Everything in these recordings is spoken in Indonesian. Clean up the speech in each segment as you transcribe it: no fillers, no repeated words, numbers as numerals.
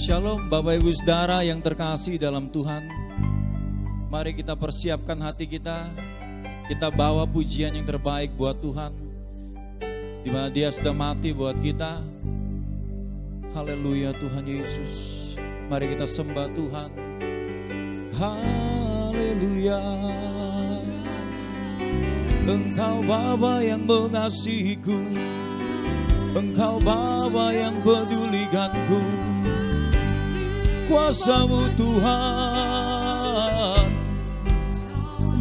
Shalom Bapak Ibu Saudara yang terkasih dalam Tuhan. Mari kita persiapkan hati kita. Kita bawa pujian yang terbaik buat Tuhan, di mana Dia sudah mati buat kita. Haleluya Tuhan Yesus. Mari kita sembah Tuhan. Haleluya. Engkau Bapa yang mengasihiku, Engkau Bapa yang pedulikanku. Kuasa-Mu Tuhan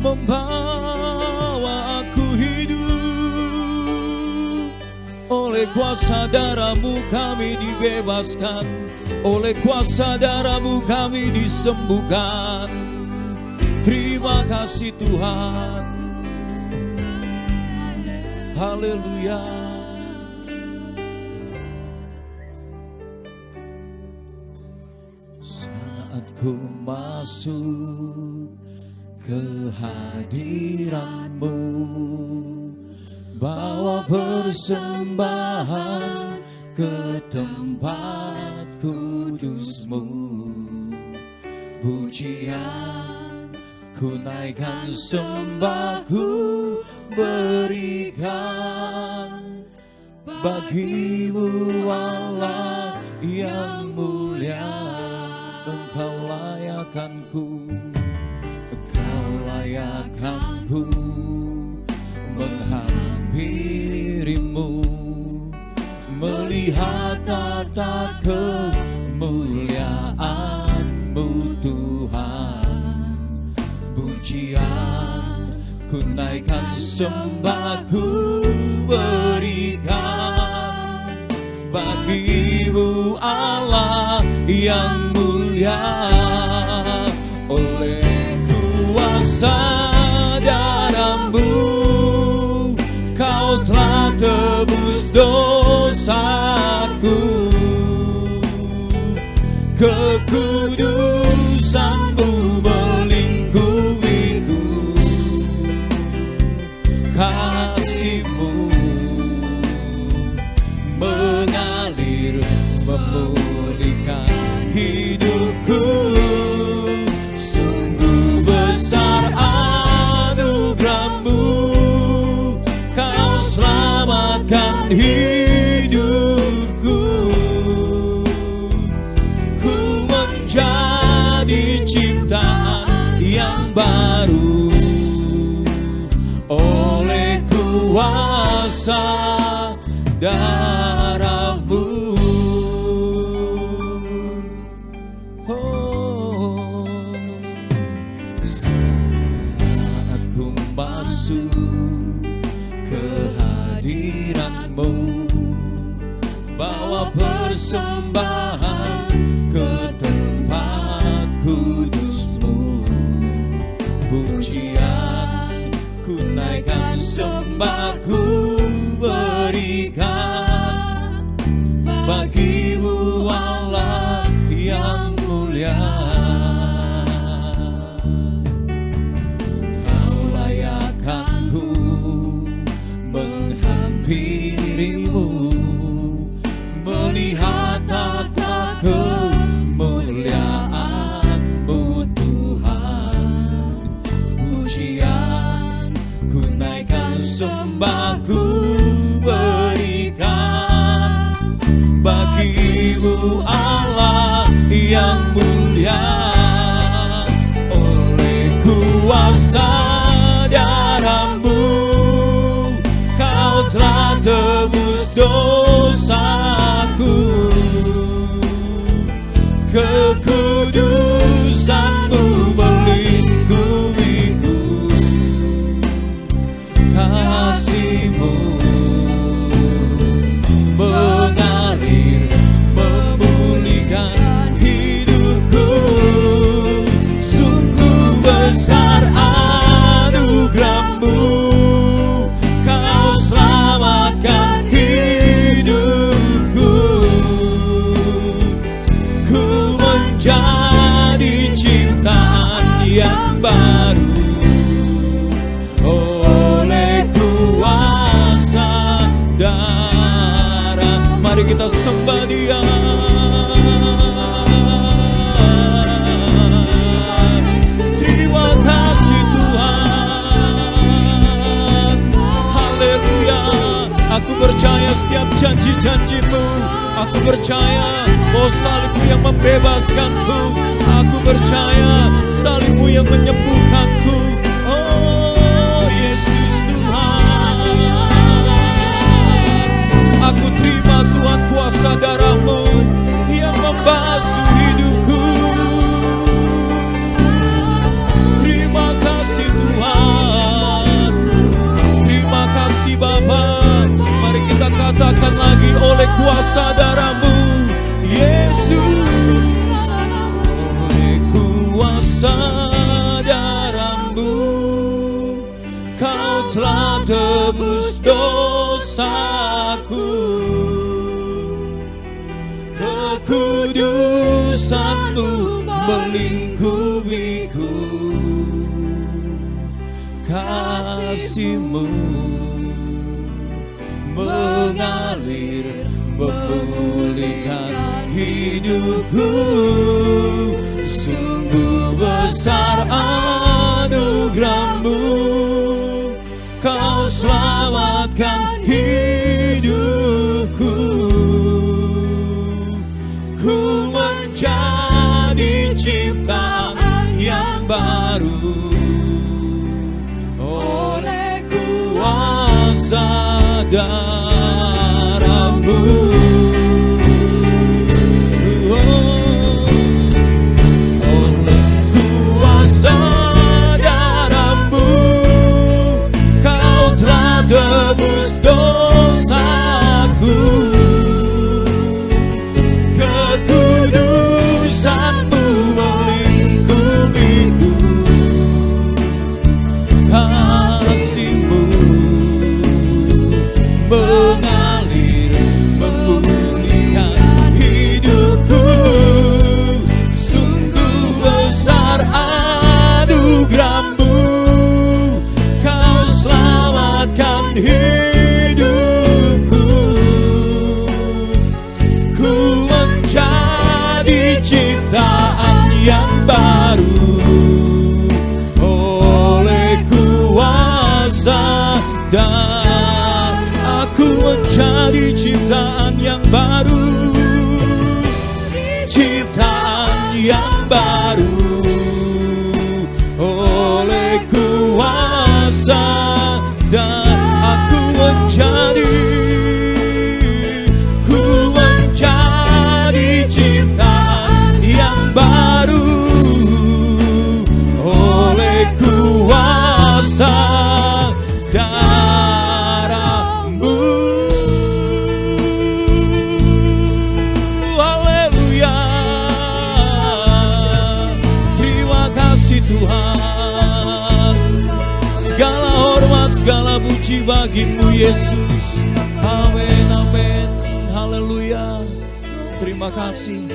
membawa aku hidup. Oleh kuasa darah-Mu kami dibebaskan, oleh kuasa darah-Mu kami disembuhkan. Terima kasih Tuhan. Haleluya. Saat ku masuk ke hadirat-Mu, bawa persembahan ke tempat kudus-Mu. Pujian ku naikkan, sembahku berikan bagi-Mu Allah yang mulia. Engkau layakkanku, Engkau layakkanku menghampiri-Mu, melihat tata kemuliaan-Mu Tuhan. Pujian ku naikkan, sembahku berikan bagi-Mu Allah yang mulia. Oleh kuasa darah-Mu Kau telah tebus dosaku. Kekudusan-Mu melingkupiku, kasih-Mu mengalir memulihkan hidupku. Sungguh besar anugerah-Mu, Kau selamatkan hidupku. Ku menjadi ciptaan yang baru oleh kuasa darah-Mu. Saat ku masuk ke hadirat-Mu, bawa persembahan ke tempat kudus-Mu. Pujian ku naikkan, sembahku berikan bagi-Mu Allah yang mulia. Kau layakkanku menghampiri-Mu, melihat tata kemuliaan-Mu Tuhan. Pujian ku naikkan, sembahku berikan bagi-Mu Allah yang mulia. Oleh kuasa darah-Mu Kau telah tebus dosaku. Kekudusan-Mu melingkupiku, kasih-Mu mengalir memulihkan hidupku. Sungguh besar anugerah-Mu, Kau selamatkan hidupku. Ku menjadi ciptaan yang baru oleh kuasa Aku percaya setiap janji-janji-Mu. Aku percaya bahwa salib-Mu yang membebaskan-Ku. Aku percaya salib-Mu yang menyembuhkan-Ku. Oh Yesus Tuhan, aku terima Tuhan kuasa darah-Mu yang membasuh hidupku. Terima kasih Tuhan, terima kasih Bapa. Mari kita katakan lagi, oleh kuasa darah-Mu Yesus, oleh kuasa darah-Mu Kau telah tebus dosaku. Kekudusan-Mu melingkupiku. Kasih-Mu mengalir memulihkan hidupku. Sungguh besar anugerah-Mu, Kau selamatkan hidupku. Ku menjadi ciptaan yang baru oleh kuasa darah-Mu. Oleh kuasa darah-Mu Kau telah tebus dosaku. Kekudusan-Mu melingkupiku. Kasih-Mu mengalir memulihkan hidupku. Sungguh besar anugerah-Mu, Kau selamatkan hidupku. Ku menjadi ciptaan yang baru oleh kuasa dan aku menjadi ciptaan yang baru, ciptaan yang baru oleh kuasa dan aku menjadi ciptaan yang baru oleh kuasa darah-Mu. Haleluya. Terima kasih Tuhan. Segala hormat, segala puji bagi-Mu Yesus. Amin, amin. Haleluya. Terima kasih.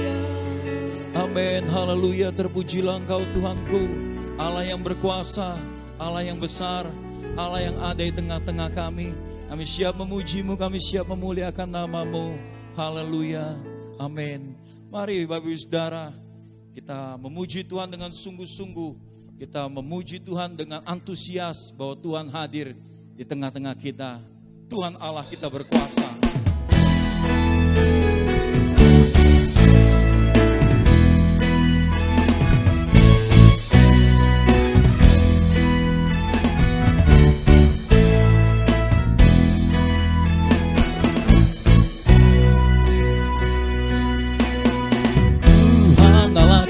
Amin, haleluya. Terpujilah Engkau Tuhanku, Allah yang berkuasa, Allah yang besar, Allah yang ada di tengah-tengah kami. Kami siap memuji-Mu, kami siap memuliakan nama-Mu. Haleluya, amin. Mari Bapak Ibu Saudara, kita memuji Tuhan dengan sungguh-sungguh. Kita memuji Tuhan dengan antusias bahwa Tuhan hadir di tengah-tengah kita. Tuhan Allah kita berkuasa.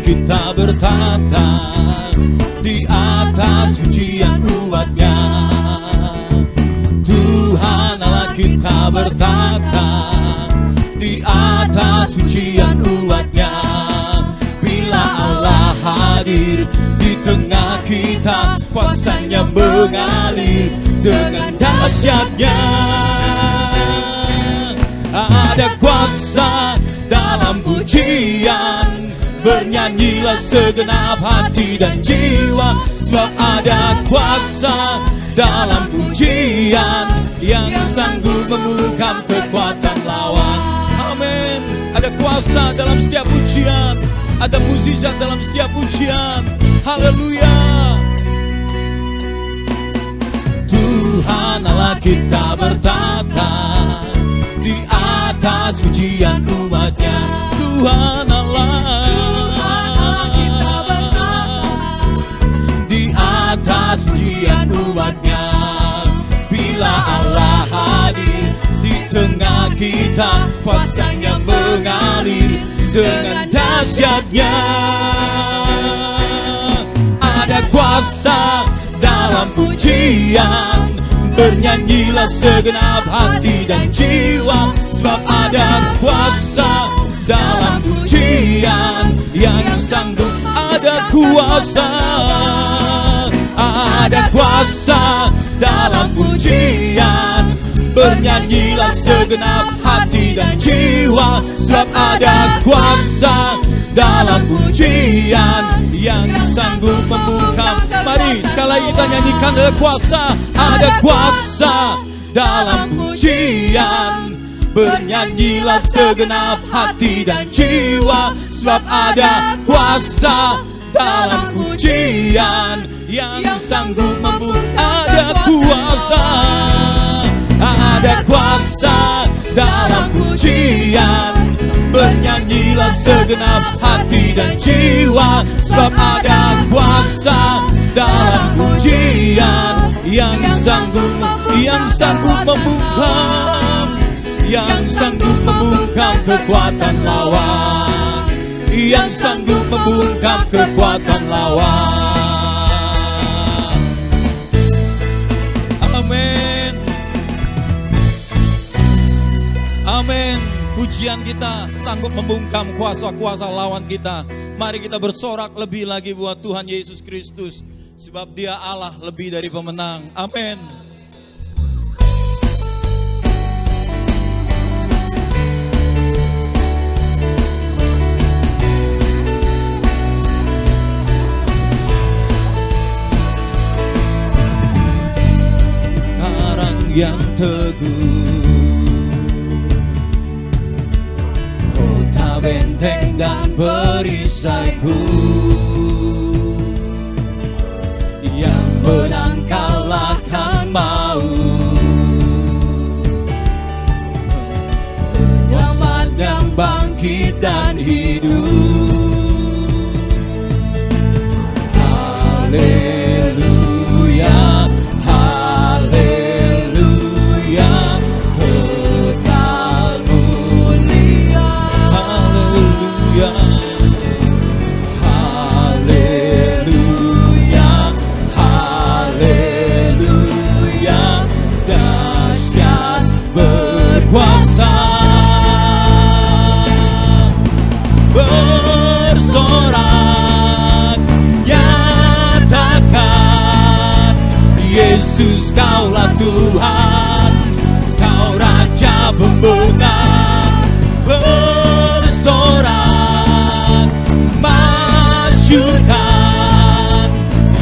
Kita bertata di atas pujian umat-Nya. Tuhan Allah kita bertata di atas pujian umat-Nya. Bila Allah hadir di tengah kita, kuasa-Nya mengalir dengan dahsyat-Nya. Ada kuasa dalam pujian, bernyanyilah segenap hati dan jiwa, sebab ada kuasa dalam pujian yang sanggup membungkam kekuatan lawan. Amin. Ada kuasa dalam setiap pujian, ada mukjizat dalam setiap pujian. Haleluya. Tuhan Tuhan Allah kita bertata di atas pujian umatnya. Tuhan Allah kita bertata di atas pujian umatnya. Bila Allah hadir di tengah kita, kuasanya mengalir dengan dahsyatnya. Ada kuasa dalam pujian, bernyanyilah segenap hati dan jiwa, sebab ada kuasa dalam pujian yang sanggup. Ada kuasa, ada kuasa dalam pujian, bernyanyilah segenap hati dan jiwa, sebab ada kuasa dalam pujian yang sanggup membungkam. Mari sekali lagi kita nyanyikan, ada kuasa, ada kuasa dalam pujian, bernyanyilah segenap hati dan jiwa, sebab ada kuasa dalam pujian yang sanggup membungkam. Ada kuasa, ada kuasa dalam pujian, bernyanyilah segenap hati dan jiwa, sebab ada kuasa dalam pujian yang sanggup membungkam, yang sanggup membungkam kekuatan lawan, yang sanggup membungkam kekuatan lawan. Amin. Amin. Pujian kita sanggup membungkam kuasa-kuasa lawan kita. Mari kita bersorak lebih lagi buat Tuhan Yesus Kristus, sebab Dia Allah lebih dari pemenang. Amin. Karang yang teguh, benteng dan perisaiku, yang menang kalahkan maut, penyelamat yang bangkit dan hidup. Haleluya, haleluya, kekal mulia. Haleluya, haleluya, dahsyat berkuasa, bersorak nyatakan, Yesus kaulah Tuhan, kau Raja pembenang. Bersorak masyurkan,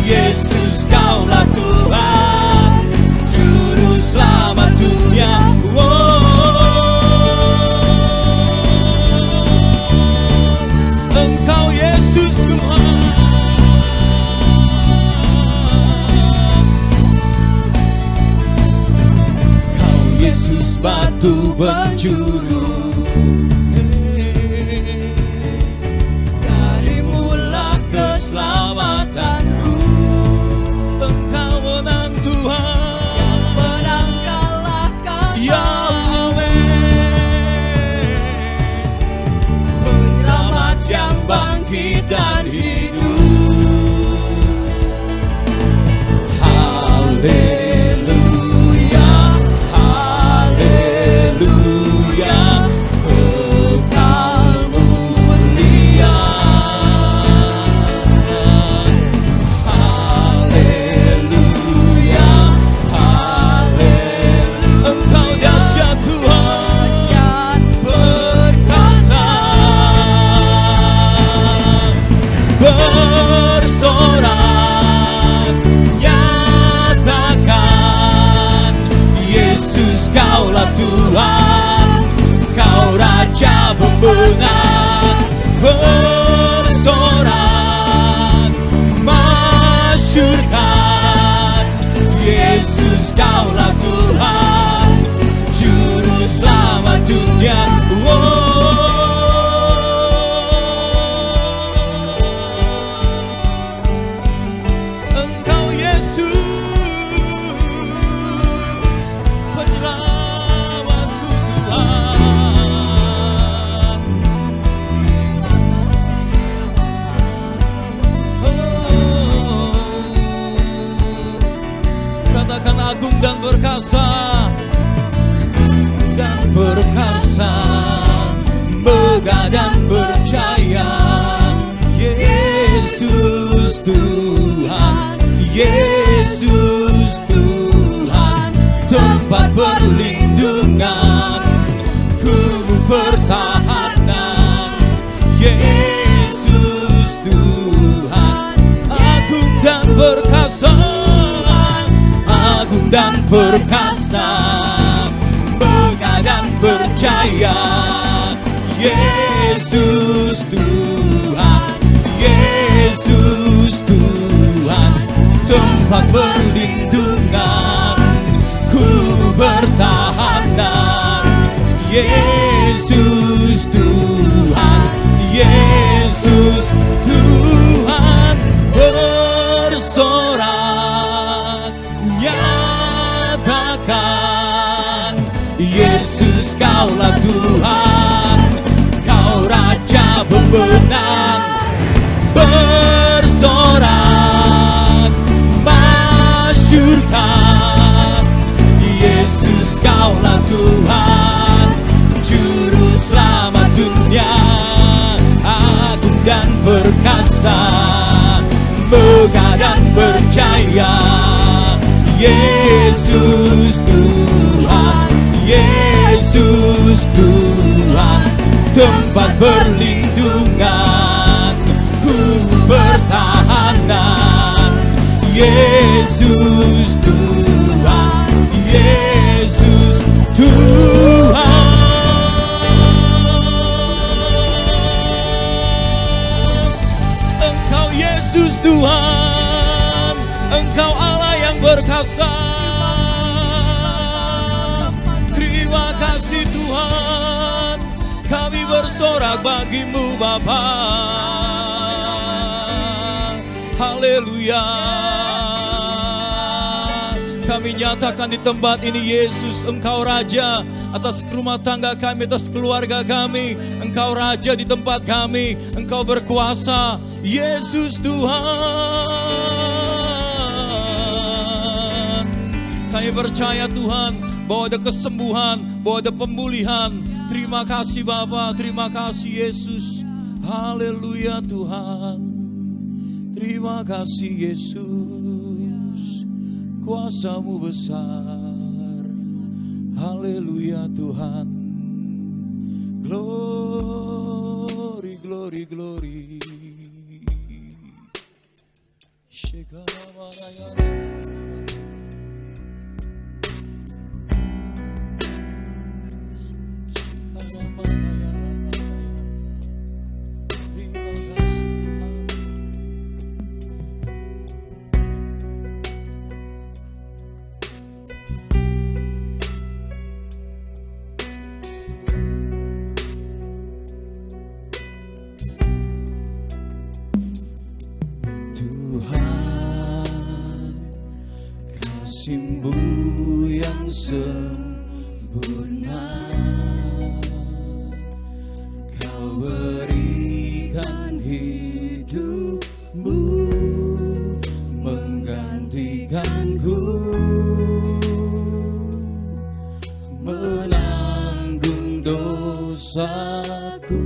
Yesus kaulah Tuhan, Juru Selamat dunia. Engkau Yesus Tuhan, Kau Yesus batu penjuru, keselamatanku. Engkau menang Tuhan, yang menang kalahkan Yahweh, penyelamat yang bangkit dan hidup. Haleluya, haleluya, agung dan perkasa, dan perkasa, megah dan percaya. Yesus Tuhan, Yesus Tuhan, tempat perlindungan, pertahanan. Yesus Tuhan, agung dan perkasa, agung dan perkasa, megah dan percaya. Yesus Tuhan, Yesus Tuhan, tempat perlindungan, pertahanan. Yesus Tuhan, Yesus Tuhan, bersorak nyatakan, Yesus kaulah Tuhan, kau Raja pemenang. Bersorak masyurkan, Yesus kaulah Tuhan, Juru Selamat dunia, agung dan perkasa, megah dan percaya. Yesus Tuhan, Yesus Tuhan, tempat perlindungan, pertahanan. Yesus Tuhan, Yesus Tuhan. Engkau Yesus Tuhan, Engkau Allah yang berkuasa. Terima kasih Tuhan, kami bersorak bagimu Bapa. Haleluya. Kami nyatakan di tempat ini, Yesus, Engkau Raja atas rumah tangga kami, atas keluarga kami. Engkau Raja di tempat kami, Engkau berkuasa. Yesus Tuhan, kami percaya Tuhan bahwa ada kesembuhan, bahwa ada pemulihan. Terima kasih Bapa, terima kasih Yesus. Haleluya Tuhan. Terima kasih Yesus, kuasa-Mu besar. Haleluya Tuhan. Glory, glory, glory. Kasih-Mu yang sempurna, Kau berikan hidupmu menggantikanku, menanggung dosaku.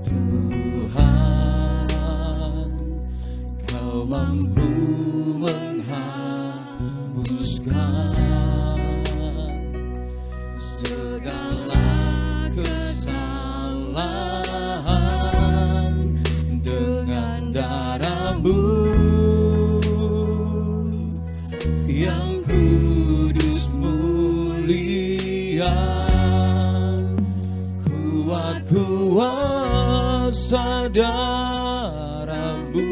Tuhan, Kau mampu menghapuskan segala kesalahan dengan darah-Mu yang kudus mulia. Kuat kuasa darah-Mu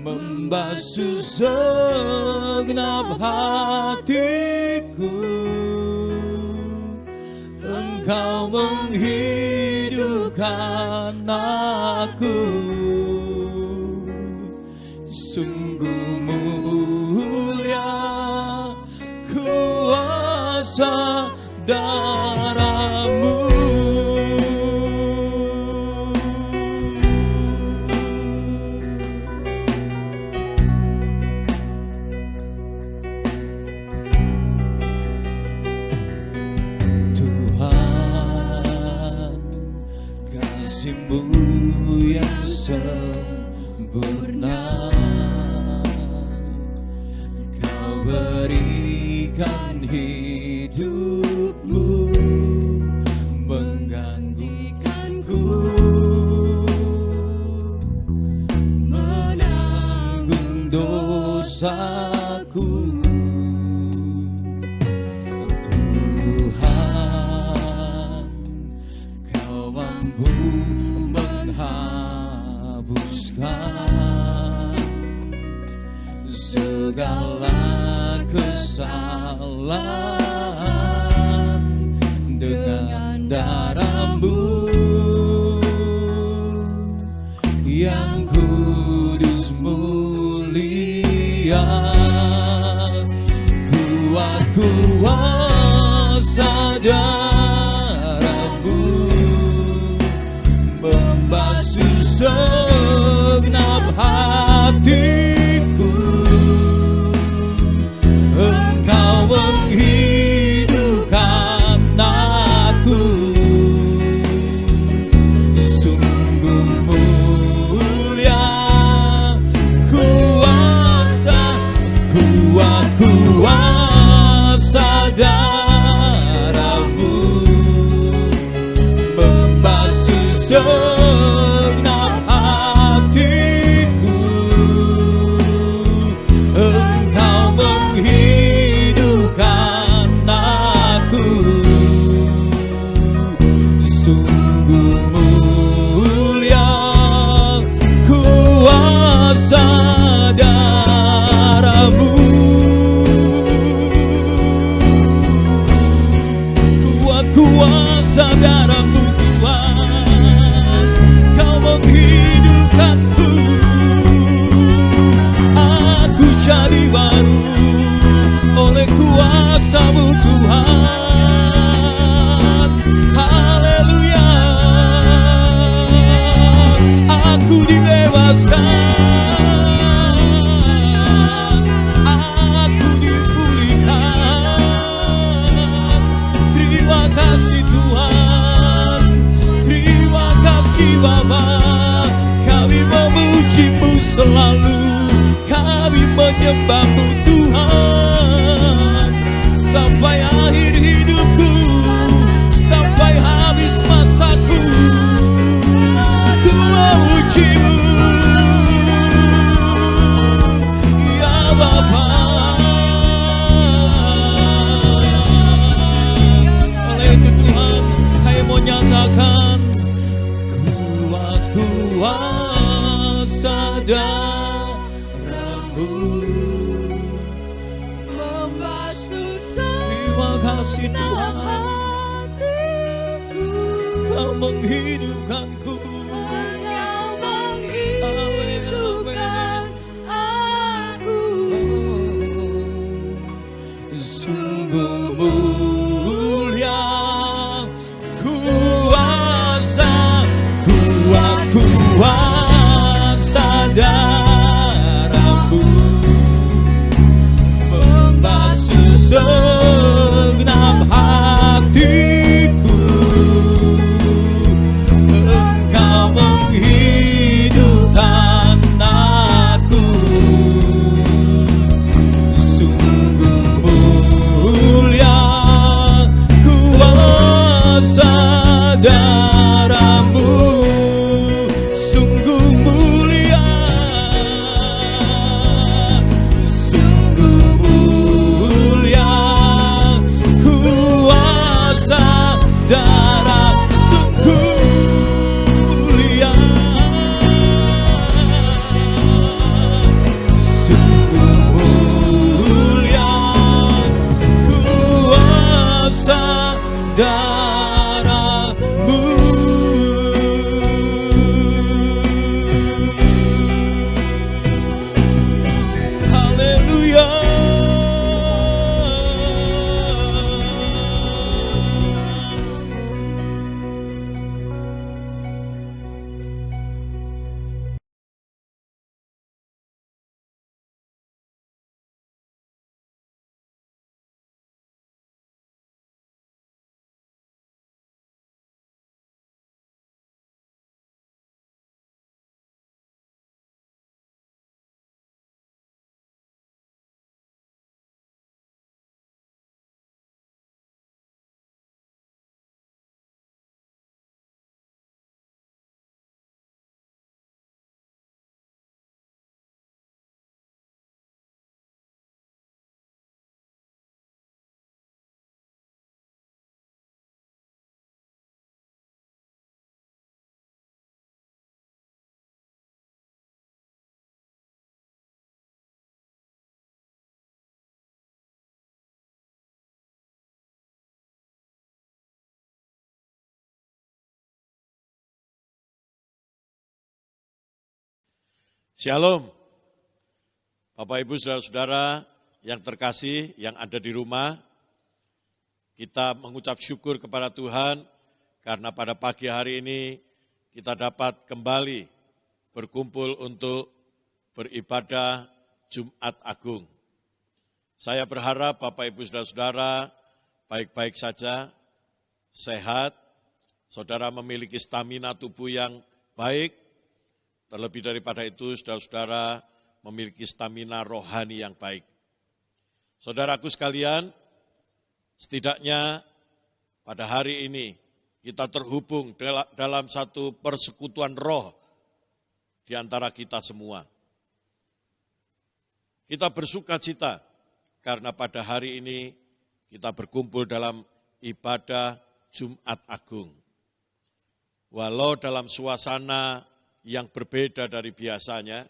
membasuh segenap hatiku. Engkau menghidupkan aku, sungguh mulia kuasa darah-Mu. berikan hidupmu menggantikanku, menanggung dosaku. Tuhan, Kau mampu menghapuskan segala kesalahan dengan darah-Mu yang kudus mulia. Kuat kuasa darah-Mu membasuh segenap hatiku. Engkau menghidupkan aku, sungguh mulia kuasa darah-Mu membasuh segenap hatiku. Engkau menghidupkan aku, sungguh mulia kuasa darah-Mu. Kuasa darah-Mu Tuhan, Kau menghidupkanku. Aku jadi baru oleh kuasa-Mu Tuhan. Haleluya. Aku dibebaskan, aku dipulihkan. Terima kasih Tuhan, terima kasih Bapa. Kami memuji-Mu selalu, kami menyembah-Mu Tuhan, sampai akhir hidupku, sampai habis masaku. Ku memuji-Mu ya Bapa. Oleh itu Tuhan, kami mau nyatakan kuasa darah-Mu membasuh. Terima kasih Tuhan, Kau menghidupkanku. Sungguh mulia kuasa darah-Mu membasuh segenap hatiku. Engkau menghidupkan aku, sungguh mulia Shalom, Bapak Ibu Saudara-saudara yang terkasih, yang ada di rumah. Kita mengucap syukur kepada Tuhan karena pada pagi hari ini kita dapat kembali berkumpul untuk beribadah Jumat Agung. Saya berharap Bapak Ibu Saudara-saudara baik-baik saja, sehat, saudara memiliki stamina tubuh yang baik. Terlebih daripada itu, saudara-saudara memiliki stamina rohani yang baik. Saudaraku sekalian, setidaknya pada hari ini kita terhubung dalam satu persekutuan roh di antara kita semua. Kita bersuka cita karena pada hari ini kita berkumpul dalam ibadah Jumat Agung. Walau dalam suasana yang berbeda dari biasanya,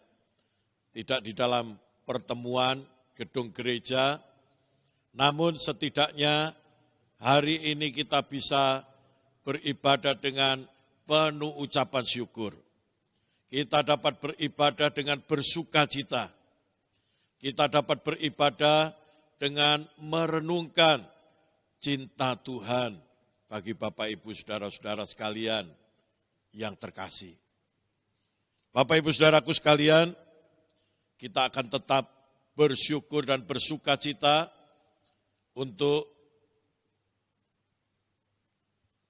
tidak di dalam pertemuan gedung gereja, namun setidaknya hari ini kita bisa beribadah dengan penuh ucapan syukur. Kita dapat beribadah dengan bersuka cita. Kita dapat beribadah dengan merenungkan cinta Tuhan bagi Bapak Ibu Saudara-saudara sekalian yang terkasih. Bapak Ibu Saudaraku sekalian, kita akan tetap bersyukur dan bersuka cita untuk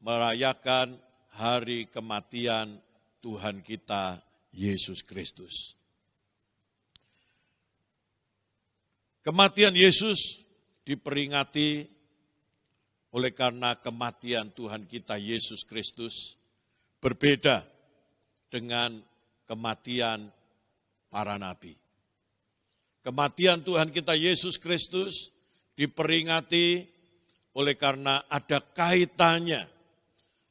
merayakan hari kematian Tuhan kita, Yesus Kristus. Kematian Yesus diperingati oleh karena kematian Tuhan kita, Yesus Kristus, berbeda dengan kematian para nabi. Kematian Tuhan kita Yesus Kristus diperingati oleh karena ada kaitannya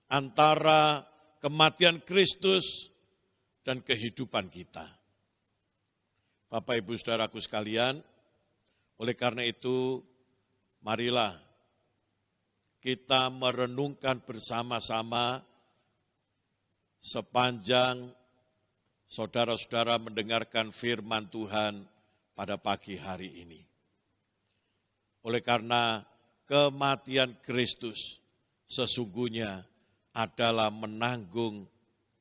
antara kematian Kristus dan kehidupan kita. Bapak Ibu Saudaraku sekalian, oleh karena itu marilah kita merenungkan bersama-sama sepanjang saudara-saudara mendengarkan firman Tuhan pada pagi hari ini. Oleh karena kematian Kristus sesungguhnya adalah menanggung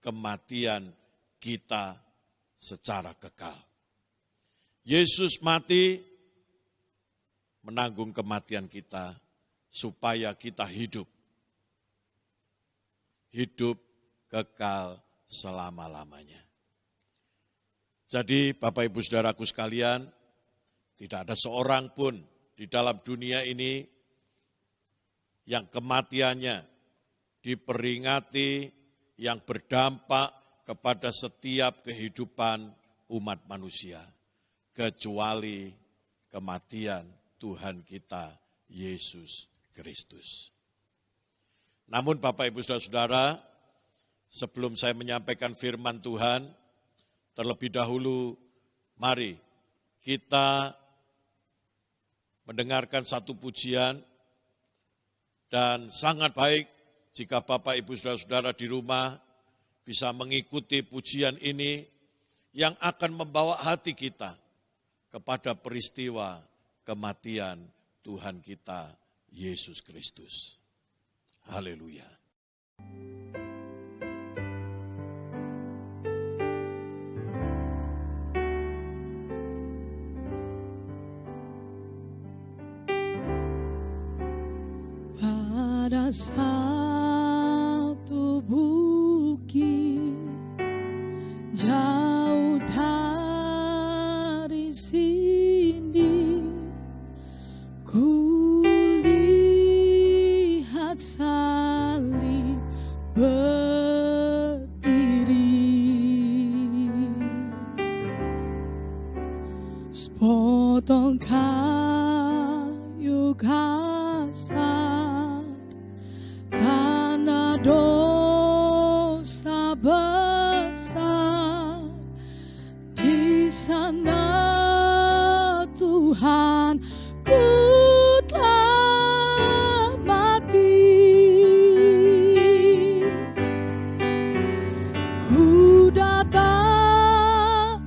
kematian kita secara kekal. Yesus mati menanggung kematian kita supaya kita hidup. Hidup kekal selama-lamanya. Jadi Bapak Ibu Saudaraku sekalian, tidak ada seorang pun di dalam dunia ini yang kematiannya diperingati yang berdampak kepada setiap kehidupan umat manusia, kecuali kematian Tuhan kita, Yesus Kristus. Namun Bapak Ibu Saudara-saudara, sebelum saya menyampaikan firman Tuhan, terlebih dahulu, mari kita mendengarkan satu pujian dan sangat baik jika Bapak, Ibu, Saudara-saudara di rumah bisa mengikuti pujian ini yang akan membawa hati kita kepada peristiwa kematian Tuhan kita, Yesus Kristus. Haleluya. Pada satu bukit jauh dari sini, ku lihat salib berdiri, sepotong kayu kasar karena dosa besar. Di sana Tuhan ku telah mati, ku datang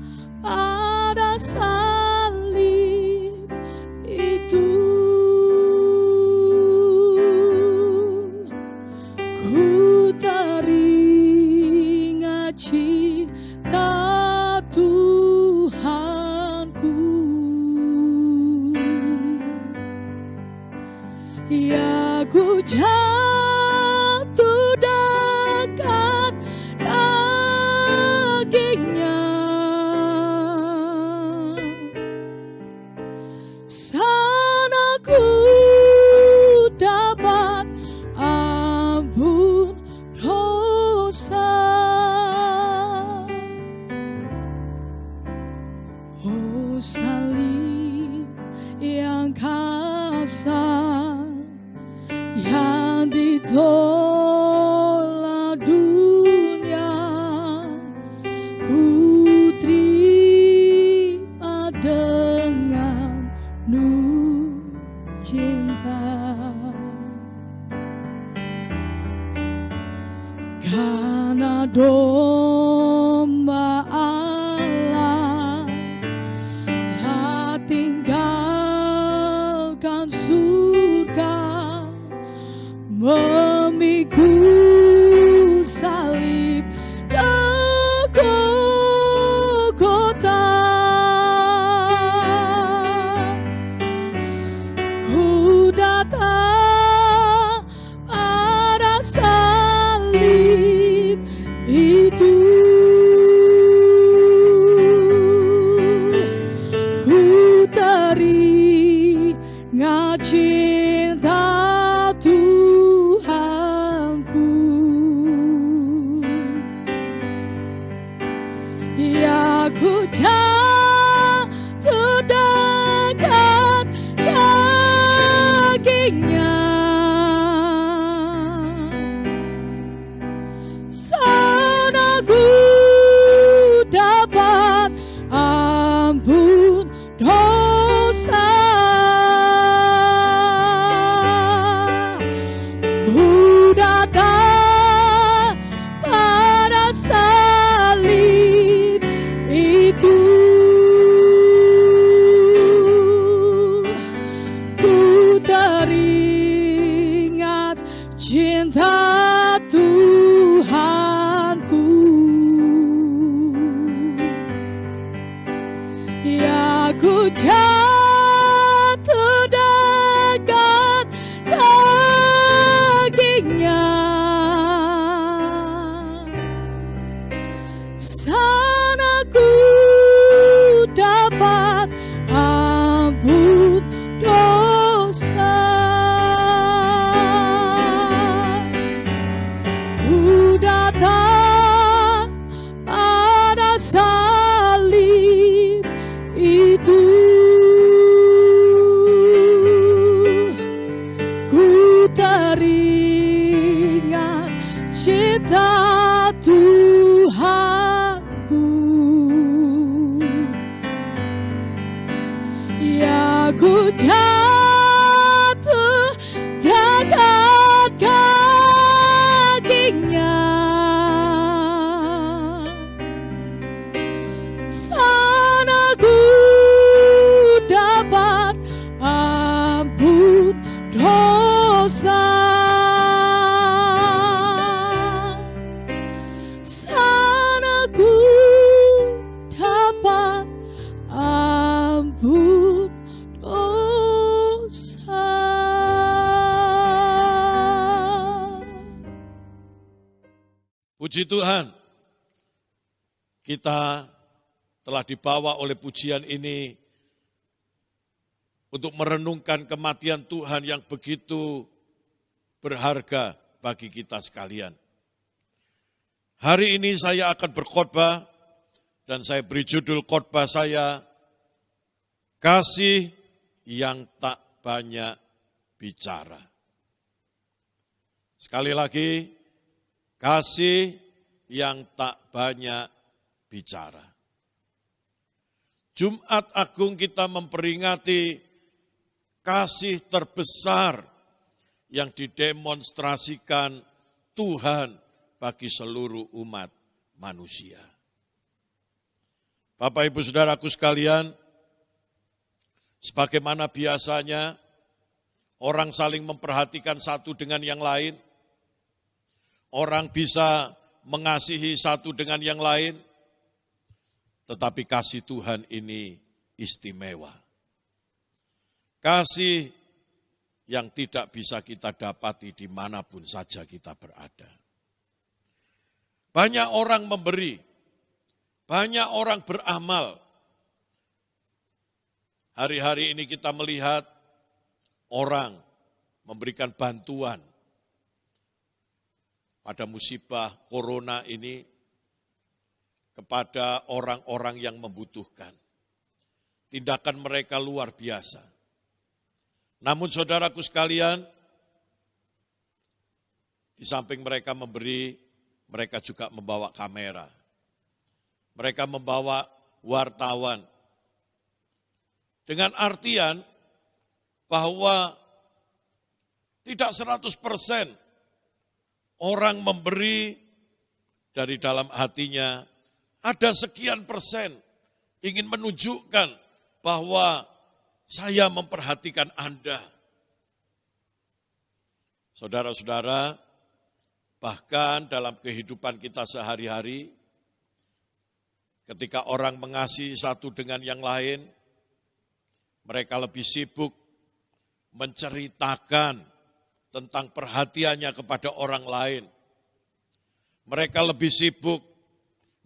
Ya ku jatuh dekat kakinya, sana ku dapat ampun dosa. Oh salib yang kasar, yang ditolak dunia, ku terima dengan penuh cinta. Karena domba Allah telah tinggalkan surga, memikul salib ke Golgota. Ku datang pada salib itu, ku teringat cinta Tuhanku. Ya ku jatuh dekat kakinya, sana ku dapat ampun dosa. Ku datang pada salib itu, ku teringat cinta Tuhanku. Ya ku jatuh dekat kakinya, sana ku dapat ampun dosa. Ku datang pada salib itu, ku teringat cinta Tuhanku. Ya ku jatuh dekat kakinya, sana ku dapat ampun dosa. Sana ku dapat ampun dosa. Puji Tuhan, kita telah dibawa oleh pujian ini untuk merenungkan kematian Tuhan yang begitu berharga bagi kita sekalian. Hari ini saya akan berkhotbah dan saya beri judul khotbah saya, Kasih yang tak banyak bicara. Sekali lagi, kasih yang tak banyak bicara. Jumat Agung kita memperingati kasih terbesar yang didemonstrasikan Tuhan bagi seluruh umat manusia. Bapak Ibu Saudaraku sekalian, sebagaimana biasanya orang saling memperhatikan satu dengan yang lain, orang bisa mengasihi satu dengan yang lain, tetapi kasih Tuhan ini istimewa. Kasih yang tidak bisa kita dapati dimanapun saja kita berada. Banyak orang memberi, banyak orang beramal. Hari-hari ini kita melihat orang memberikan bantuan pada musibah corona ini kepada orang-orang yang membutuhkan. Tindakan mereka luar biasa. Namun saudaraku sekalian, di samping mereka memberi, mereka juga membawa kamera. Mereka membawa wartawan. Dengan artian bahwa tidak 100% orang memberi dari dalam hatinya, ada sekian persen ingin menunjukkan bahwa saya memperhatikan Anda. Saudara-saudara, bahkan dalam kehidupan kita sehari-hari, ketika orang mengasihi satu dengan yang lain, mereka lebih sibuk menceritakan tentang perhatiannya kepada orang lain. Mereka lebih sibuk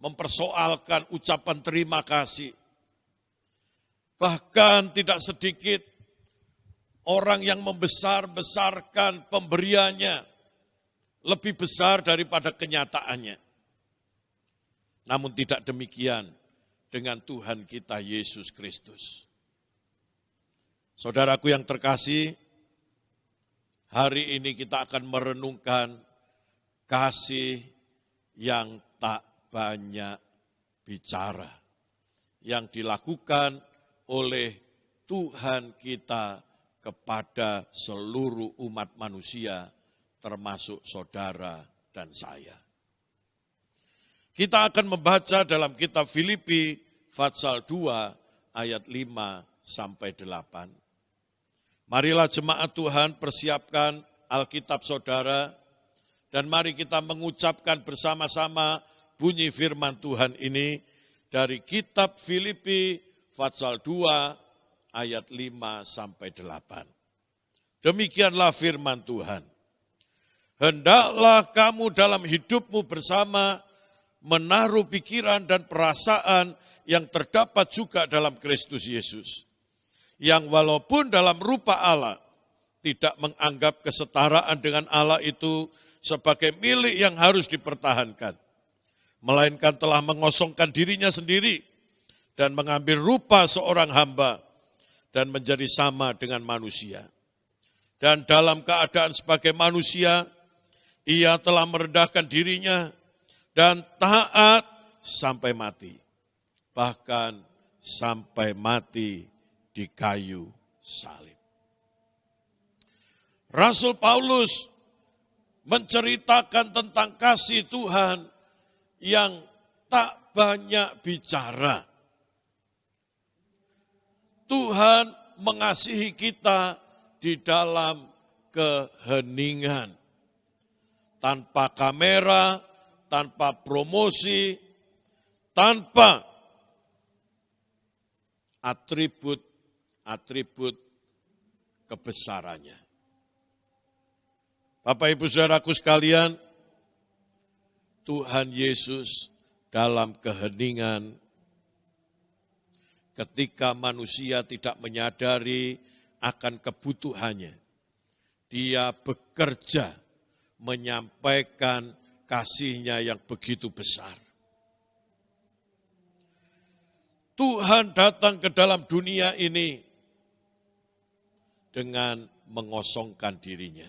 mempersoalkan ucapan terima kasih. Bahkan tidak sedikit orang yang membesar-besarkan pemberiannya lebih besar daripada kenyataannya. Namun tidak demikian dengan Tuhan kita Yesus Kristus. Saudaraku yang terkasih, hari ini kita akan merenungkan kasih yang tak banyak bicara, yang dilakukan oleh Tuhan kita kepada seluruh umat manusia, termasuk saudara dan saya. Kita akan membaca dalam kitab Filipi pasal 2 ayat 5 sampai 8. Marilah jemaat Tuhan persiapkan Alkitab saudara, dan mari kita mengucapkan bersama-sama bunyi firman Tuhan ini dari kitab Filipi pasal 2 ayat 5 sampai 8. Demikianlah firman Tuhan. Hendaklah kamu dalam hidupmu bersama menaruh pikiran dan perasaan yang terdapat juga dalam Kristus Yesus, yang walaupun dalam rupa Allah tidak menganggap kesetaraan dengan Allah itu sebagai milik yang harus dipertahankan, melainkan telah mengosongkan dirinya sendiri dan mengambil rupa seorang hamba dan menjadi sama dengan manusia. Dan dalam keadaan sebagai manusia, ia telah merendahkan dirinya dan taat sampai mati, bahkan sampai mati di kayu salib. Rasul Paulus menceritakan tentang kasih Tuhan yang tak banyak bicara. Tuhan mengasihi kita di dalam keheningan, tanpa kamera, tanpa promosi, tanpa atribut kebesarannya. Bapak Ibu Saudaraku sekalian, Tuhan Yesus dalam keheningan, ketika manusia tidak menyadari akan kebutuhannya, dia bekerja menyampaikan kasih-Nya yang begitu besar. Tuhan datang ke dalam dunia ini dengan mengosongkan dirinya.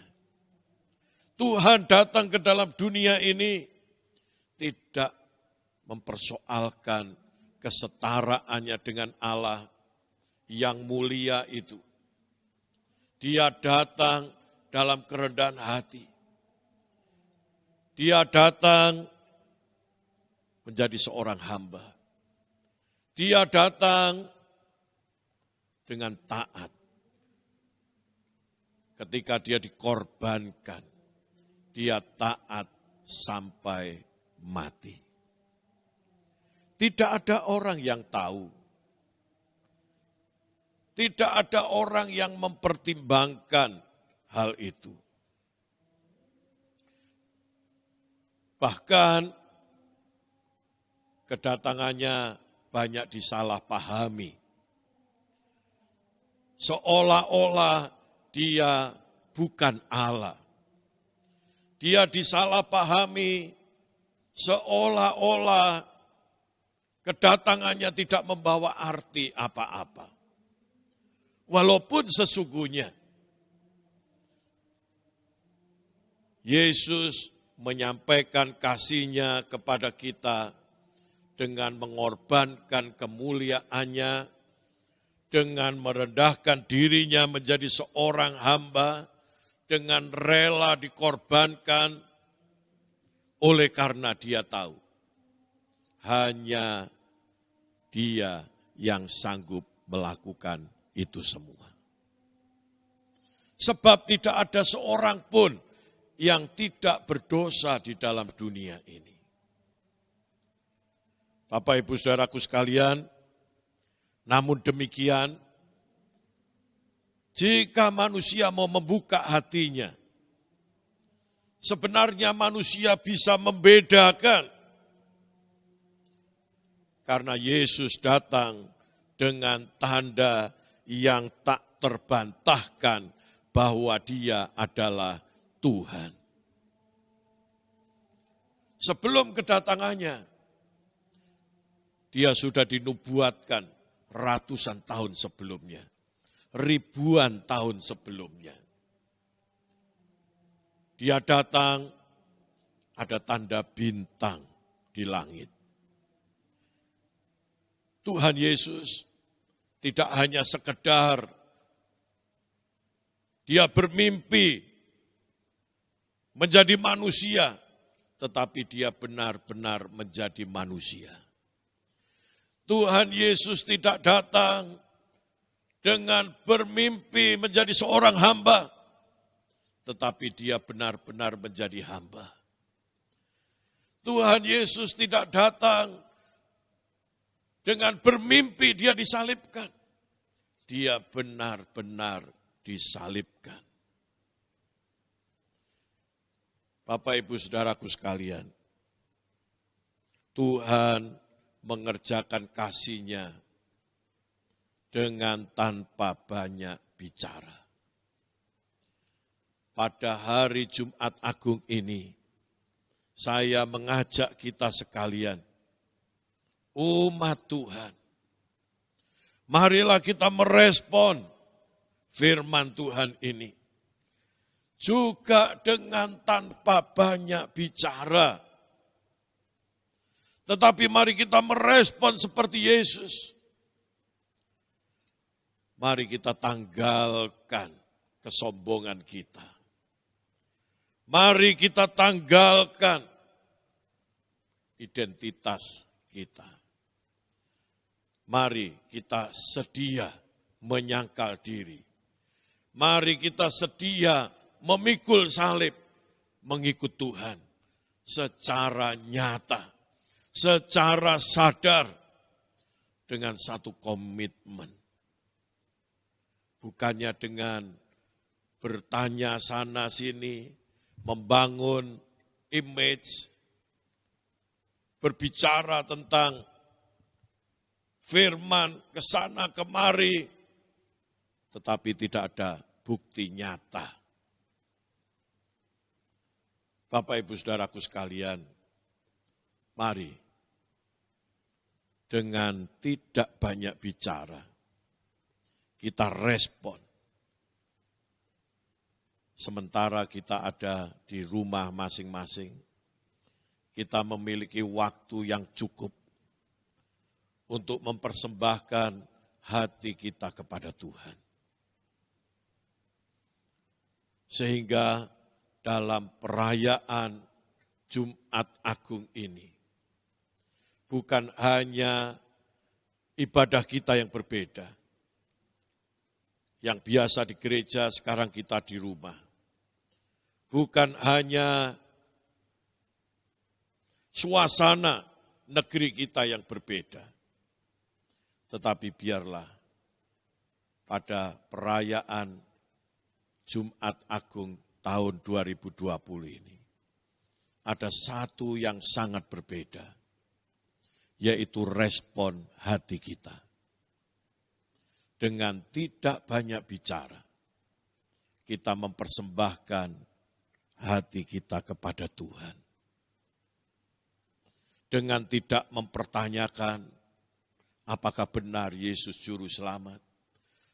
Tuhan datang ke dalam dunia ini tidak mempersoalkan kesetaraannya dengan Allah yang mulia itu. Dia datang dalam kerendahan hati. Dia datang menjadi seorang hamba. Dia datang dengan taat. Ketika dia dikorbankan, dia taat sampai mati. Tidak ada orang yang tahu. Tidak ada orang yang mempertimbangkan hal itu. Bahkan kedatangannya banyak disalahpahami. Seolah-olah dia bukan Allah. Dia disalahpahami seolah-olah kedatangannya tidak membawa arti apa-apa. Walaupun sesungguhnya Yesus menyampaikan kasih-Nya kepada kita dengan mengorbankan kemuliaannya, dengan merendahkan dirinya menjadi seorang hamba, dengan rela dikorbankan, oleh karena dia tahu hanya dia yang sanggup melakukan itu semua. Sebab tidak ada seorang pun yang tidak berdosa di dalam dunia ini. Bapak Ibu Saudaraku sekalian, namun demikian, jika manusia mau membuka hatinya, sebenarnya manusia bisa membedakan. Karena Yesus datang dengan tanda yang tak terbantahkan bahwa Dia adalah Tuhan. Sebelum kedatangannya, Dia sudah dinubuatkan ratusan tahun sebelumnya, ribuan tahun sebelumnya. Dia datang, ada tanda bintang di langit. Tuhan Yesus tidak hanya sekedar Dia bermimpi menjadi manusia, tetapi Dia benar-benar menjadi manusia. Tuhan Yesus tidak datang dengan bermimpi menjadi seorang hamba, tetapi Dia benar-benar menjadi hamba. Tuhan Yesus tidak datang dengan bermimpi Dia disalibkan. Dia benar-benar disalibkan. Bapak Ibu Saudaraku sekalian, Tuhan mengerjakan kasih-Nya dengan tanpa banyak bicara. Pada hari Jumat Agung ini, saya mengajak kita sekalian, umat Tuhan, marilah kita merespon firman Tuhan ini. Juga dengan tanpa banyak bicara. Tetapi mari kita merespon seperti Yesus. Mari kita tanggalkan kesombongan kita. Mari kita tanggalkan identitas kita. Mari kita sedia menyangkal diri. Mari kita sedia memikul salib, mengikut Tuhan secara nyata, secara sadar, dengan satu komitmen. Bukannya dengan bertanya sana sini, membangun image, berbicara tentang firman kesana kemari, tetapi tidak ada bukti nyata. Bapak Ibu Saudaraku sekalian, mari dengan tidak banyak bicara, kita respon. Sementara kita ada di rumah masing-masing, kita memiliki waktu yang cukup untuk mempersembahkan hati kita kepada Tuhan. Sehingga dalam perayaan Jumat Agung ini, bukan hanya ibadah kita yang berbeda, yang biasa di gereja sekarang kita di rumah. Bukan hanya suasana negeri kita yang berbeda, tetapi biarlah pada perayaan Jumat Agung tahun 2020 ini ada satu yang sangat berbeda, yaitu respon hati kita. Dengan tidak banyak bicara, kita mempersembahkan hati kita kepada Tuhan. Dengan tidak mempertanyakan apakah benar Yesus Juru Selamat.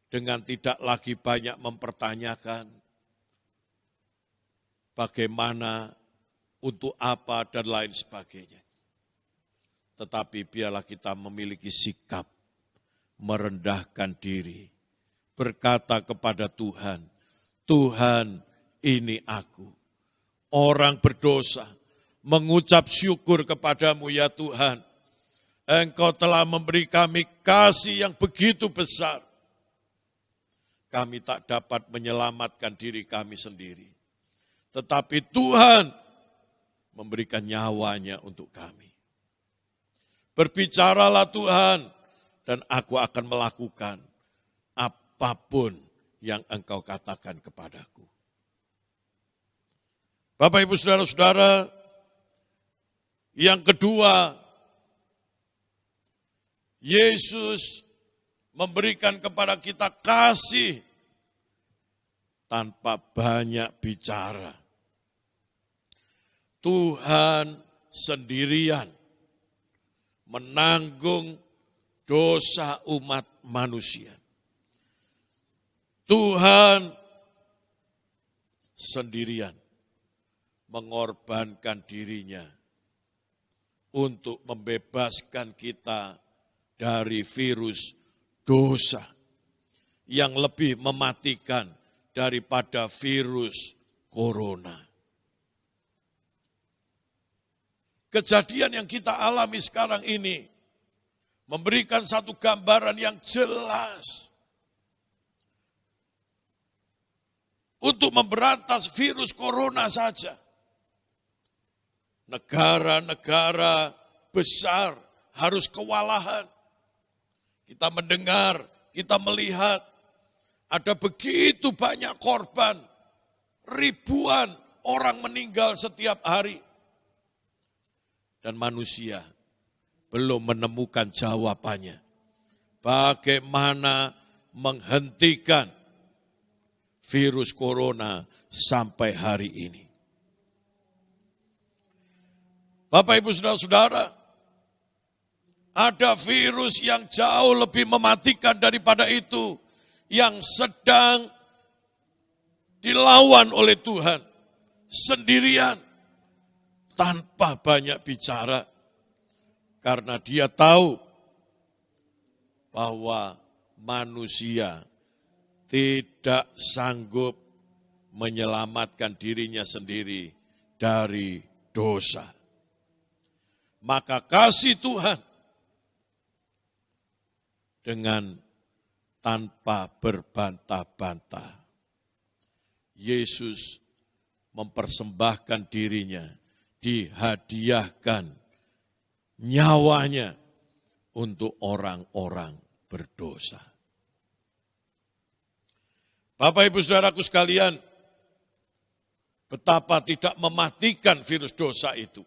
Dengan tidak lagi banyak mempertanyakan bagaimana, untuk apa, dan lain sebagainya. Tetapi biarlah kita memiliki sikap merendahkan diri, berkata kepada Tuhan, Tuhan, ini aku, orang berdosa, mengucap syukur kepadamu ya Tuhan. Engkau telah memberi kami kasih yang begitu besar. Kami tak dapat menyelamatkan diri kami sendiri. Tetapi Tuhan memberikan nyawanya untuk kami. Berbicaralah Tuhan, dan aku akan melakukan apapun yang Engkau katakan kepadaku. Bapak, Ibu, Saudara-saudara, yang kedua, Yesus memberikan kepada kita kasih tanpa banyak bicara. Tuhan sendirian menanggung dosa umat manusia. Tuhan sendirian mengorbankan dirinya untuk membebaskan kita dari virus dosa yang lebih mematikan daripada virus corona. Kejadian yang kita alami sekarang ini memberikan satu gambaran yang jelas untuk memberantas virus corona saja. Negara-negara besar harus kewalahan. Kita mendengar, kita melihat ada begitu banyak korban, ribuan orang meninggal setiap hari. Dan manusia belum menemukan jawabannya. Bagaimana menghentikan virus corona sampai hari ini. Bapak, Ibu, Saudara-saudara, ada virus yang jauh lebih mematikan daripada itu, yang sedang dilawan oleh Tuhan sendirian, tanpa banyak bicara. Karena dia tahu bahwa manusia tidak sanggup menyelamatkan dirinya sendiri dari dosa. Maka kasih Tuhan dengan tanpa berbantah-bantah, Yesus mempersembahkan dirinya, dihadiahkan nyawanya untuk orang-orang berdosa. Bapak, Ibu, Saudaraku sekalian, betapa tidak mematikan virus dosa itu.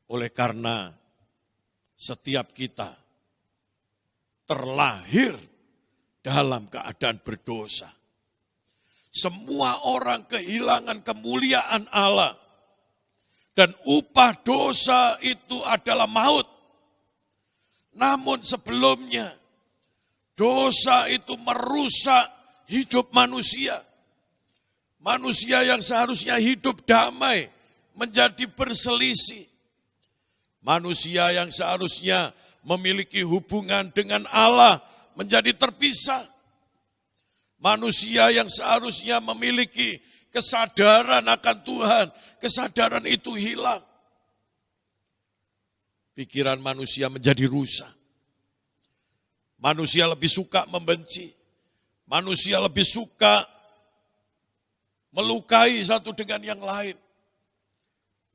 Oleh karena setiap kita terlahir dalam keadaan berdosa. Semua orang kehilangan kemuliaan Allah. Dan upah dosa itu adalah maut. Namun sebelumnya, dosa itu merusak hidup manusia. Manusia yang seharusnya hidup damai menjadi berselisih. Manusia yang seharusnya memiliki hubungan dengan Allah menjadi terpisah. Manusia yang seharusnya memiliki kesadaran akan Tuhan, kesadaran itu hilang. Pikiran manusia menjadi rusak. Manusia lebih suka membenci. Manusia lebih suka melukai satu dengan yang lain.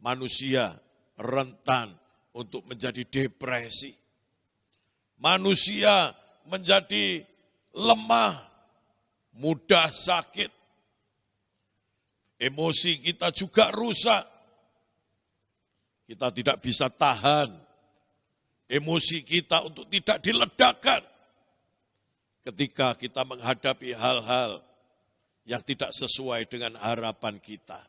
Manusia rentan untuk menjadi depresi. Manusia menjadi lemah, mudah sakit. Emosi kita juga rusak. Kita tidak bisa tahan emosi kita untuk tidak diledakkan ketika kita menghadapi hal-hal yang tidak sesuai dengan harapan kita.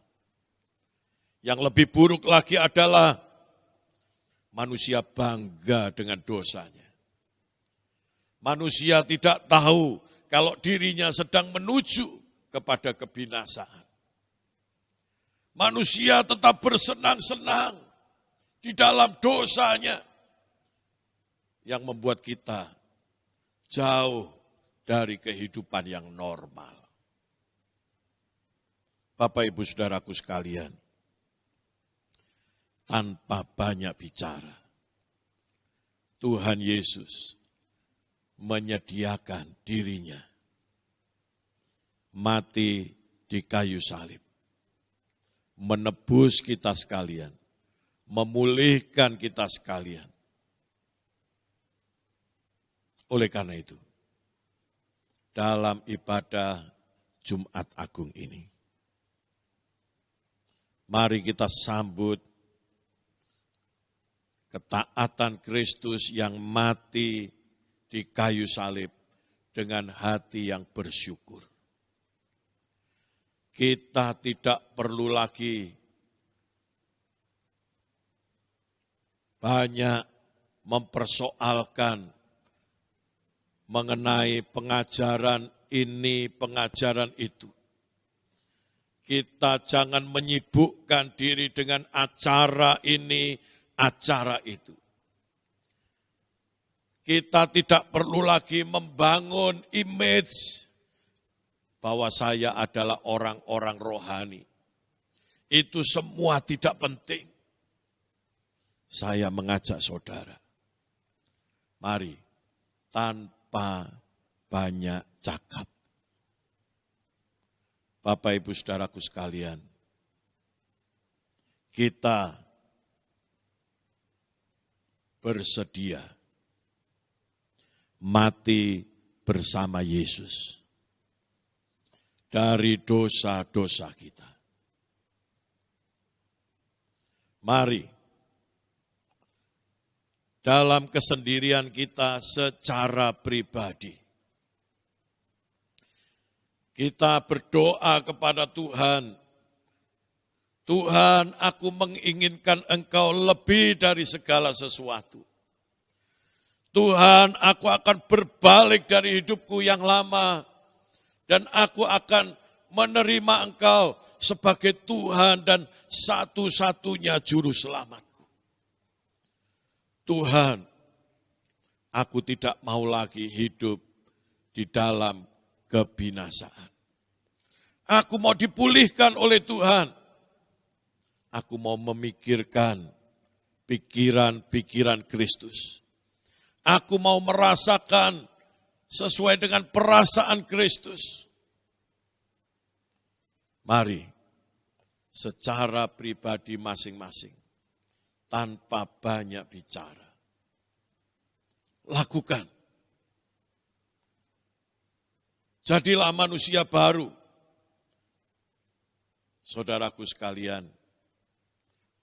Yang lebih buruk lagi adalah manusia bangga dengan dosanya. Manusia tidak tahu kalau dirinya sedang menuju kepada kebinasaan. Manusia tetap bersenang-senang di dalam dosanya yang membuat kita jauh dari kehidupan yang normal. Bapak, Ibu, Saudaraku sekalian, tanpa banyak bicara, Tuhan Yesus menyediakan dirinya mati di kayu salib, menebus kita sekalian, memulihkan kita sekalian. Oleh karena itu, dalam ibadah Jumat Agung ini, mari kita sambut ketaatan Kristus yang mati di kayu salib dengan hati yang bersyukur. Kita tidak perlu lagi banyak mempersoalkan mengenai pengajaran ini, pengajaran itu. Kita jangan menyibukkan diri dengan acara ini, acara itu. Kita tidak perlu lagi membangun image bahwa saya adalah orang-orang rohani. Itu semua tidak penting. Saya mengajak saudara, mari tanpa banyak cakap. Bapak, Ibu, Saudaraku sekalian, kita bersedia mati bersama Yesus dari dosa-dosa kita. Mari dalam kesendirian kita secara pribadi, kita berdoa kepada Tuhan, Tuhan, aku menginginkan Engkau lebih dari segala sesuatu. Tuhan, aku akan berbalik dari hidupku yang lama, dan aku akan menerima Engkau sebagai Tuhan dan satu-satunya juru selamatku. Tuhan, aku tidak mau lagi hidup di dalam kebinasaan. Aku mau dipulihkan oleh Tuhan. Aku mau memikirkan pikiran-pikiran Kristus. Aku mau merasakan sesuai dengan perasaan Kristus. Mari, secara pribadi masing-masing, tanpa banyak bicara, lakukan. Jadilah manusia baru. Saudaraku sekalian,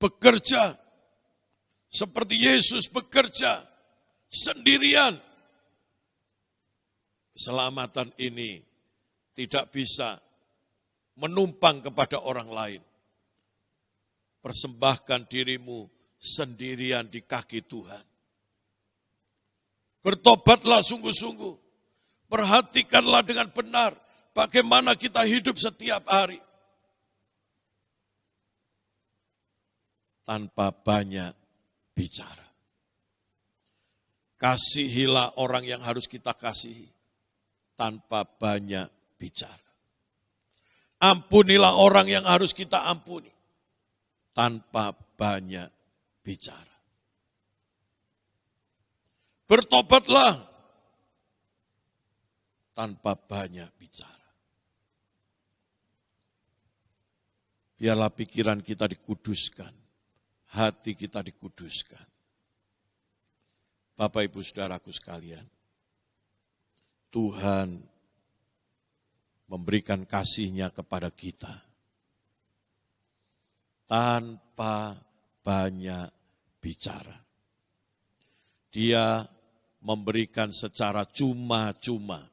bekerja seperti Yesus bekerja sendirian. Keselamatan ini tidak bisa menumpang kepada orang lain. Persembahkan dirimu sendirian di kaki Tuhan. Bertobatlah sungguh-sungguh. Perhatikanlah dengan benar bagaimana kita hidup setiap hari. Tanpa banyak bicara. Kasihilah orang yang harus kita kasihi. Tanpa banyak bicara. Ampunilah orang yang harus kita ampuni. Tanpa banyak bicara. Bertobatlah tanpa banyak bicara. Biarlah pikiran kita dikuduskan, hati kita dikuduskan. Bapak, Ibu, Saudaraku sekalian, Tuhan memberikan kasih-Nya kepada kita tanpa banyak bicara. Dia memberikan secara cuma-cuma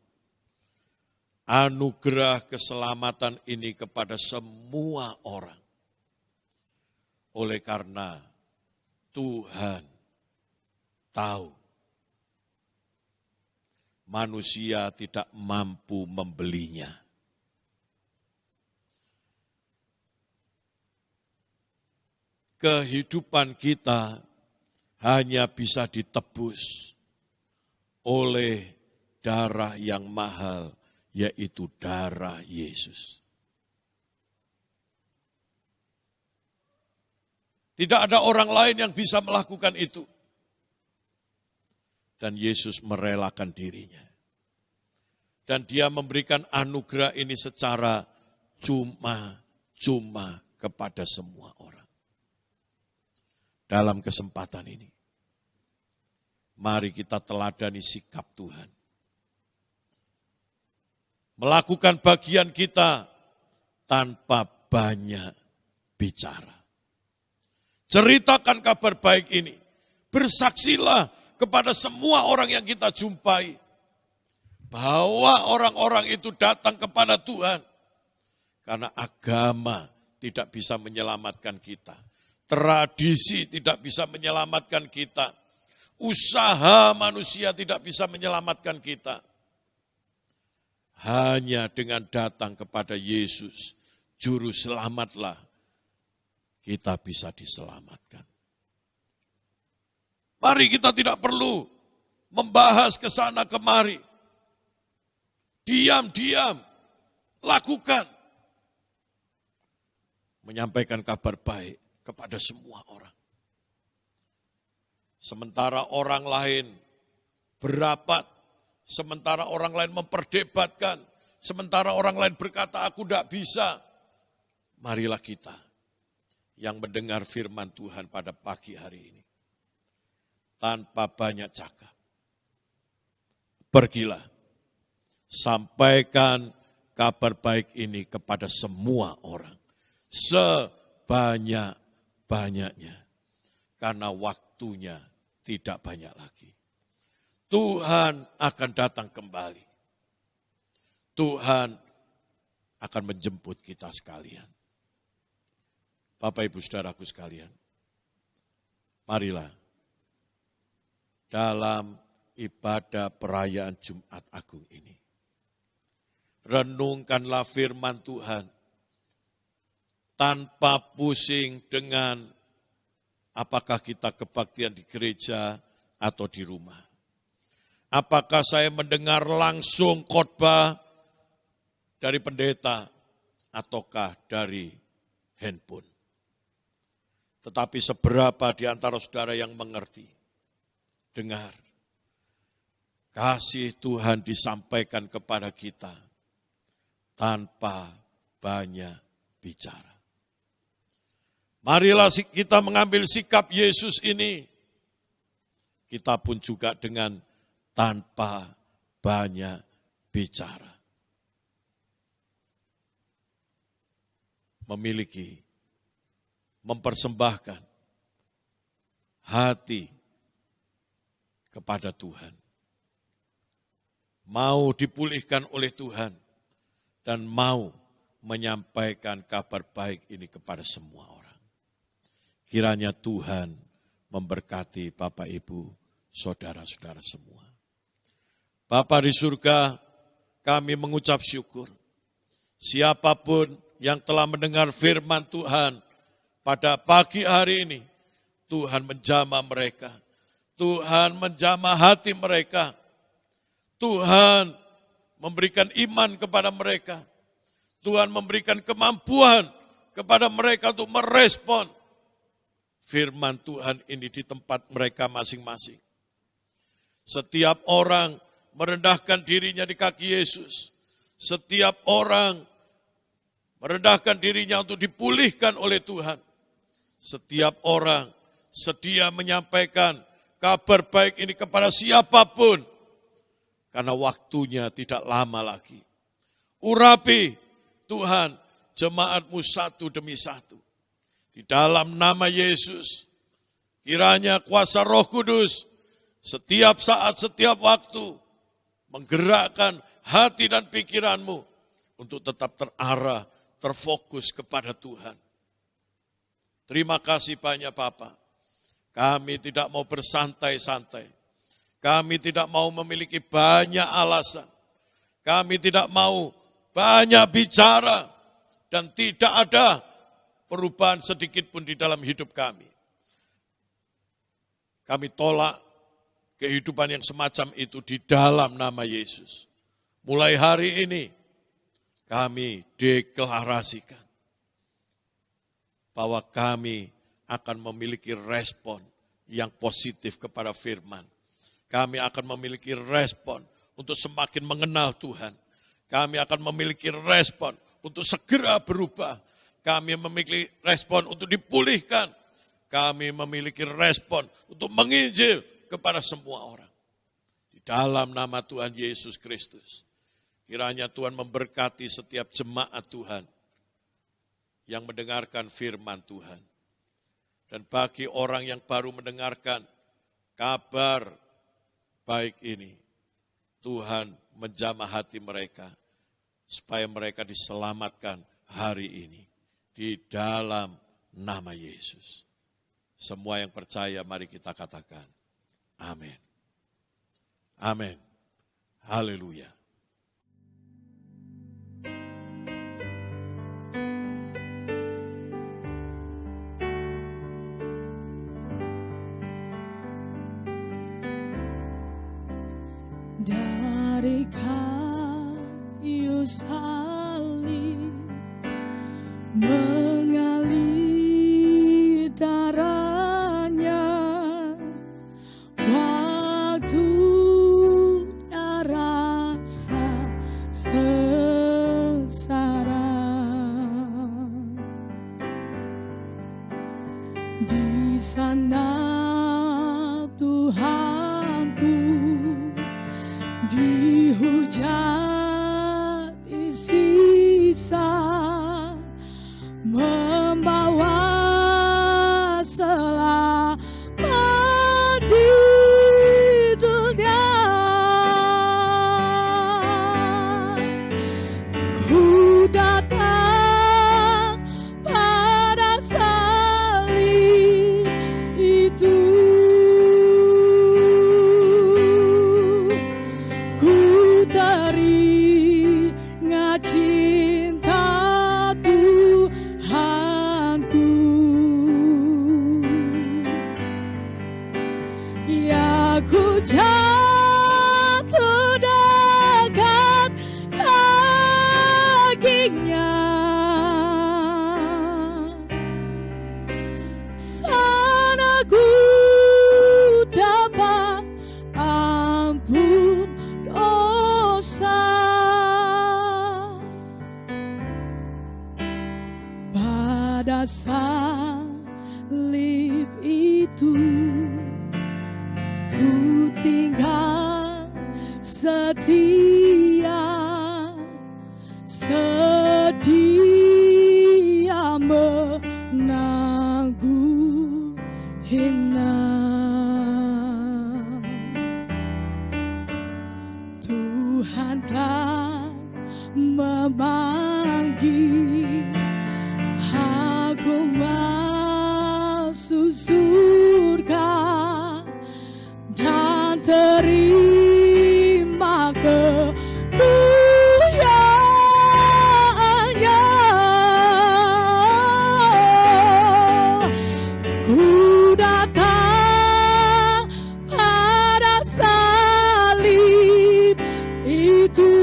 anugerah keselamatan ini kepada semua orang. Oleh karena Tuhan tahu manusia tidak mampu membelinya. Kehidupan kita hanya bisa ditebus oleh darah yang mahal, yaitu darah Yesus. Tidak ada orang lain yang bisa melakukan itu. Dan Yesus merelakan dirinya. Dan dia memberikan anugerah ini secara cuma-cuma kepada semua orang. Dalam kesempatan ini, mari kita teladani sikap Tuhan. Melakukan bagian kita tanpa banyak bicara. Ceritakan kabar baik ini. Bersaksilah kepada semua orang yang kita jumpai. Bahwa orang-orang itu datang kepada Tuhan. Karena agama tidak bisa menyelamatkan kita. Tradisi tidak bisa menyelamatkan kita. Usaha manusia tidak bisa menyelamatkan kita. Hanya dengan datang kepada Yesus, Juru Selamatlah, kita bisa diselamatkan. Mari kita tidak perlu membahas ke sana kemari. Diam-diam, lakukan. Menyampaikan kabar baik kepada semua orang. Sementara orang lain berapat, sementara orang lain memperdebatkan, sementara orang lain berkata, aku tidak bisa. Marilah kita yang mendengar firman Tuhan pada pagi hari ini. Tanpa banyak cakap. Pergilah, sampaikan kabar baik ini kepada semua orang. Sebanyak-banyaknya. Karena waktunya tidak banyak lagi. Tuhan akan datang kembali. Tuhan akan menjemput kita sekalian. Bapak Ibu Saudaraku sekalian, marilah dalam ibadah perayaan Jumat Agung ini, renungkanlah firman Tuhan tanpa pusing dengan apakah kita kebaktian di gereja atau di rumah. Apakah saya mendengar langsung khotbah dari pendeta ataukah dari handphone. Tetapi seberapa di antara saudara yang mengerti, dengar, kasih Tuhan disampaikan kepada kita tanpa banyak bicara. Marilah kita mengambil sikap Yesus ini. Kita pun juga dengan tanpa banyak bicara. Memiliki, mempersembahkan hati kepada Tuhan. Mau dipulihkan oleh Tuhan dan mau menyampaikan kabar baik ini kepada semua orang. Kiranya Tuhan memberkati Bapak, Ibu, saudara-saudara semua. Bapa di surga, kami mengucap syukur. Siapapun yang telah mendengar firman Tuhan pada pagi hari ini, Tuhan menjamah mereka. Tuhan menjamah hati mereka. Tuhan memberikan iman kepada mereka. Tuhan memberikan kemampuan kepada mereka untuk merespon firman Tuhan ini di tempat mereka masing-masing. Setiap orang merendahkan dirinya di kaki Yesus. Setiap orang merendahkan dirinya untuk dipulihkan oleh Tuhan. Setiap orang sedia menyampaikan kabar baik ini kepada siapapun. Karena waktunya tidak lama lagi. urapi Tuhan jemaat-Mu satu demi satu. Di dalam nama Yesus, kiranya kuasa Roh Kudus setiap saat, setiap waktu menggerakkan hati dan pikiran-Mu untuk tetap terarah, terfokus kepada Tuhan. Terima kasih banyak Bapa. Kami tidak mau bersantai-santai. Kami tidak mau memiliki banyak alasan. Kami tidak mau banyak bicara dan tidak ada perubahan sedikit pun di dalam hidup kami. Kami tolak kehidupan yang semacam itu di dalam nama Yesus. Mulai hari ini kami deklarasikan bahwa kami akan memiliki respon yang positif kepada firman. Kami akan memiliki respon untuk semakin mengenal Tuhan. Kami akan memiliki respon untuk segera berubah. Kami memiliki respon untuk dipulihkan. Kami memiliki respon untuk menginjil kepada semua orang. Di dalam nama Tuhan Yesus Kristus. Kiranya Tuhan memberkati setiap jemaat Tuhan yang mendengarkan firman Tuhan. Dan bagi orang yang baru mendengarkan kabar baik ini, Tuhan menjamah hati mereka supaya mereka diselamatkan hari ini di dalam nama Yesus. Semua yang percaya mari kita katakan amin. Amin. Haleluya. Dari kayu salib mengalir darahnya, waktu rasa sengsara. Di sana Tuhanku dihujat sisa, membawa selamat di dunia. Ku datang pada salib itu. Cinta Tuhanku, ya ku jatuh dekat kakinya, sana ku dapat ampun dosa. Pada salib itu ku tinggal setia, sedia menanggung hina. Tuhan kan memanggil aku masuk surga dan terima kemuliaannya. Ku datang pada salib itu.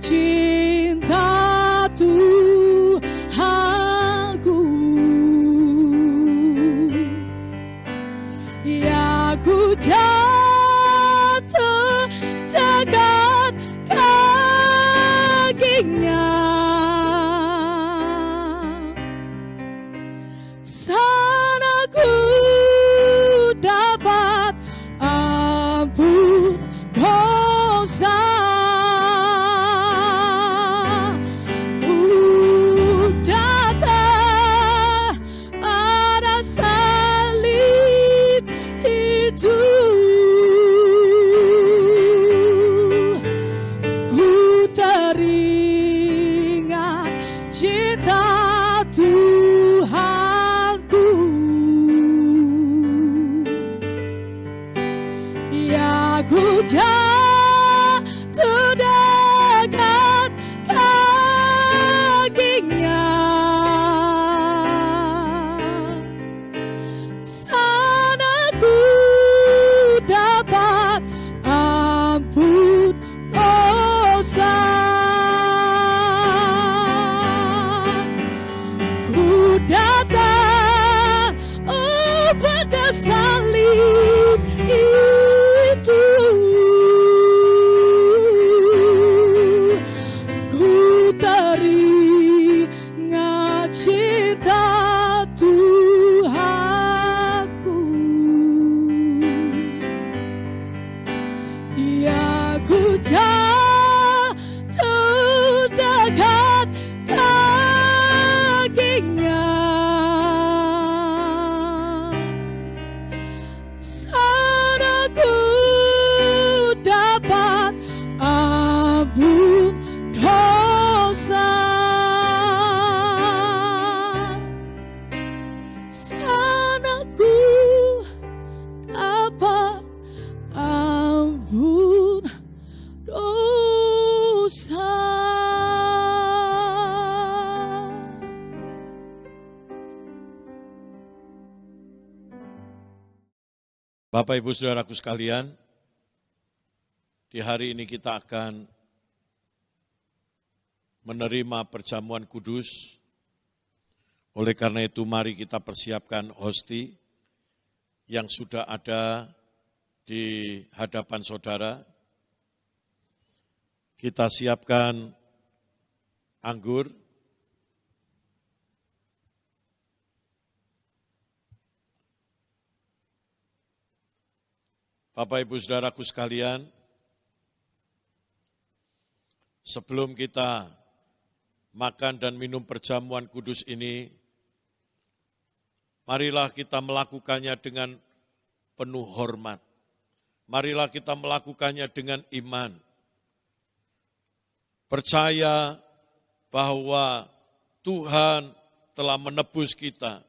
Cinta Tuhanku, ya ku jatuh dekat kakinya, sana ku dapat Ya ku jatuh dekat kakinya, sana ku dapat ampun dosa. Ku datang pada salib itu, ku teringat cinta Tuhanku. Ya ku jatuh dekat kakinya, sana ku dapat ampun dosa. Sana ku dapat ampun dosa. Bapak Ibu Saudaraku sekalian, di hari ini kita akan menerima perjamuan kudus. Oleh karena itu mari kita persiapkan hosti yang sudah ada di hadapan saudara. Kita siapkan anggur, Bapak Ibu Saudaraku sekalian, sebelum kita makan dan minum perjamuan kudus ini, marilah kita melakukannya dengan penuh hormat. Marilah kita melakukannya dengan iman. Percaya bahwa Tuhan telah menebus kita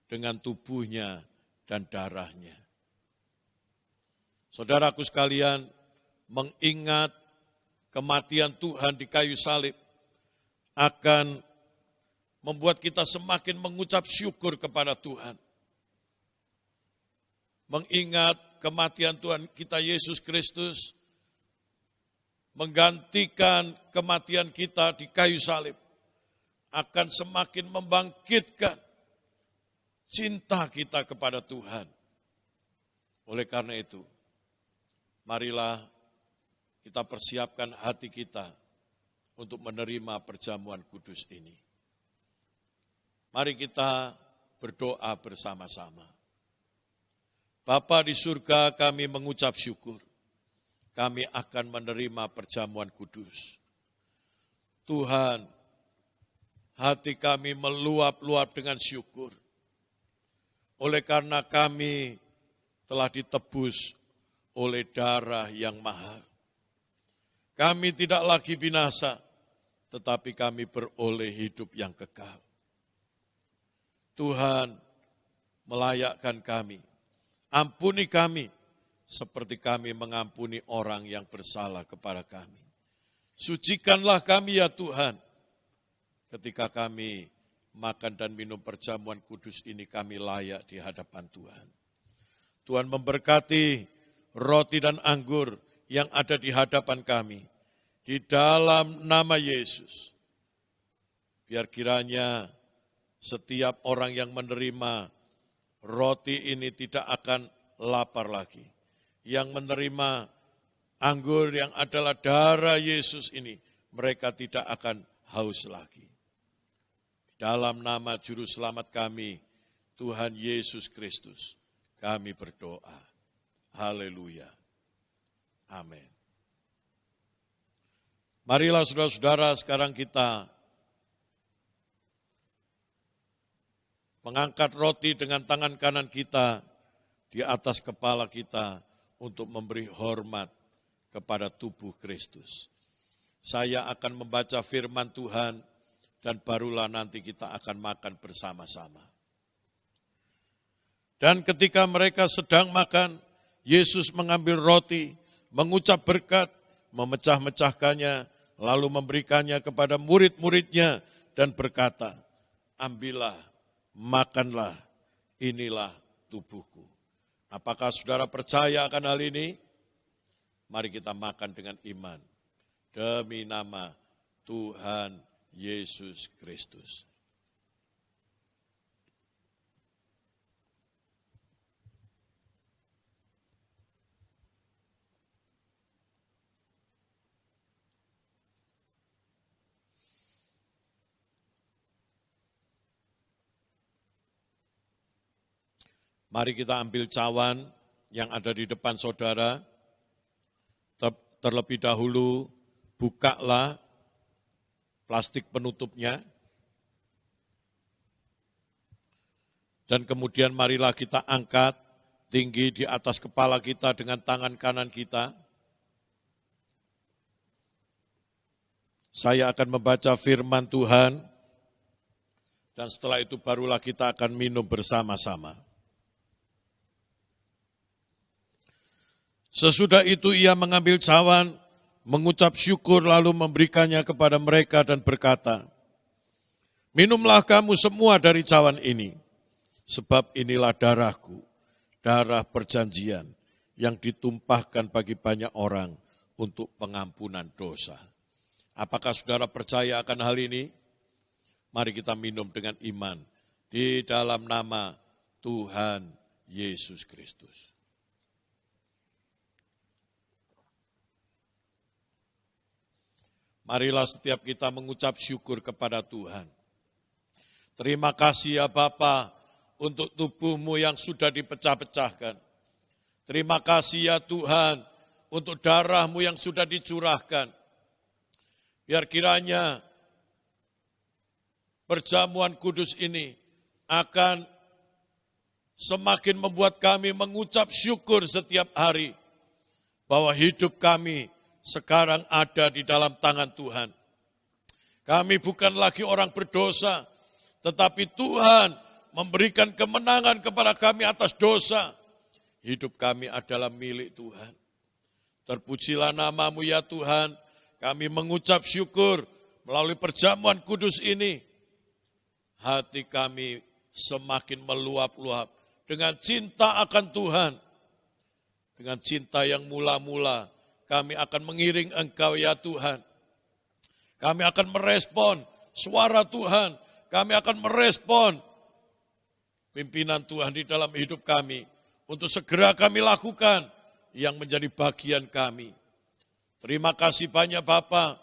dengan tubuhnya dan darahnya. Saudaraku sekalian, mengingat kematian Tuhan di kayu salib akan membuat kita semakin mengucap syukur kepada Tuhan. Mengingat kematian Tuhan kita Yesus Kristus menggantikan kematian kita di kayu salib akan semakin membangkitkan cinta kita kepada Tuhan. Oleh karena itu, marilah kita persiapkan hati kita untuk menerima perjamuan kudus ini. Mari kita berdoa bersama-sama. Bapa di surga, kami mengucap syukur. Kami akan menerima perjamuan kudus. Tuhan, hati kami meluap-luap dengan syukur. Oleh karena kami telah ditebus oleh darah yang mahal. Kami tidak lagi binasa, tetapi kami beroleh hidup yang kekal. Tuhan, melayakkan kami, ampuni kami, seperti kami mengampuni orang yang bersalah kepada kami. Sucikanlah kami ya Tuhan, ketika kami makan dan minum perjamuan kudus ini, kami layak di hadapan Tuhan. Tuhan memberkati roti dan anggur yang ada di hadapan kami, di dalam nama Yesus. Biar kiranya setiap orang yang menerima roti ini tidak akan lapar lagi. Yang menerima anggur yang adalah darah Yesus ini, mereka tidak akan haus lagi. Dalam nama Juru Selamat kami, Tuhan Yesus Kristus, kami berdoa. Haleluya. Amin. Marilah saudara-saudara, sekarang kita mengangkat roti dengan tangan kanan kita di atas kepala kita untuk memberi hormat kepada tubuh Kristus. Saya akan membaca firman Tuhan dan barulah nanti kita akan makan bersama-sama. Dan ketika mereka sedang makan, Yesus mengambil roti, mengucap berkat, memecah-mecahkannya, lalu memberikannya kepada murid-muridnya dan berkata, ambillah, makanlah, inilah tubuhku. Apakah saudara percaya akan hal ini? Mari kita makan dengan iman. Demi nama Tuhan Yesus Kristus. Mari kita ambil cawan yang ada di depan saudara. Terlebih dahulu, bukalah plastik penutupnya. Dan kemudian marilah kita angkat tinggi di atas kepala kita dengan tangan kanan kita. Saya akan membaca firman Tuhan, dan setelah itu barulah kita akan minum bersama-sama. Sesudah itu ia mengambil cawan, mengucap syukur lalu memberikannya kepada mereka dan berkata, minumlah kamu semua dari cawan ini, sebab inilah darahku, darah perjanjian yang ditumpahkan bagi banyak orang untuk pengampunan dosa. Apakah saudara percaya akan hal ini? Mari kita minum dengan iman di dalam nama Tuhan Yesus Kristus. Marilah setiap kita mengucap syukur kepada Tuhan. Terima kasih ya Bapa untuk tubuhmu yang sudah dipecah-pecahkan. Terima kasih ya Tuhan untuk darahmu yang sudah dicurahkan. Biar kiranya perjamuan kudus ini akan semakin membuat kami mengucap syukur setiap hari bahwa hidup kami sekarang ada di dalam tangan Tuhan. Kami bukan lagi orang berdosa, tetapi Tuhan memberikan kemenangan kepada kami atas dosa. Hidup kami adalah milik Tuhan. Terpujilah namamu ya Tuhan, kami mengucap syukur melalui perjamuan kudus ini. Hati kami semakin meluap-luap dengan cinta akan Tuhan. Dengan cinta yang mula-mula, kami akan mengiring Engkau ya Tuhan. Kami akan merespon suara Tuhan. Kami akan merespon pimpinan Tuhan di dalam hidup kami. Untuk segera kami lakukan yang menjadi bagian kami. Terima kasih banyak Bapa.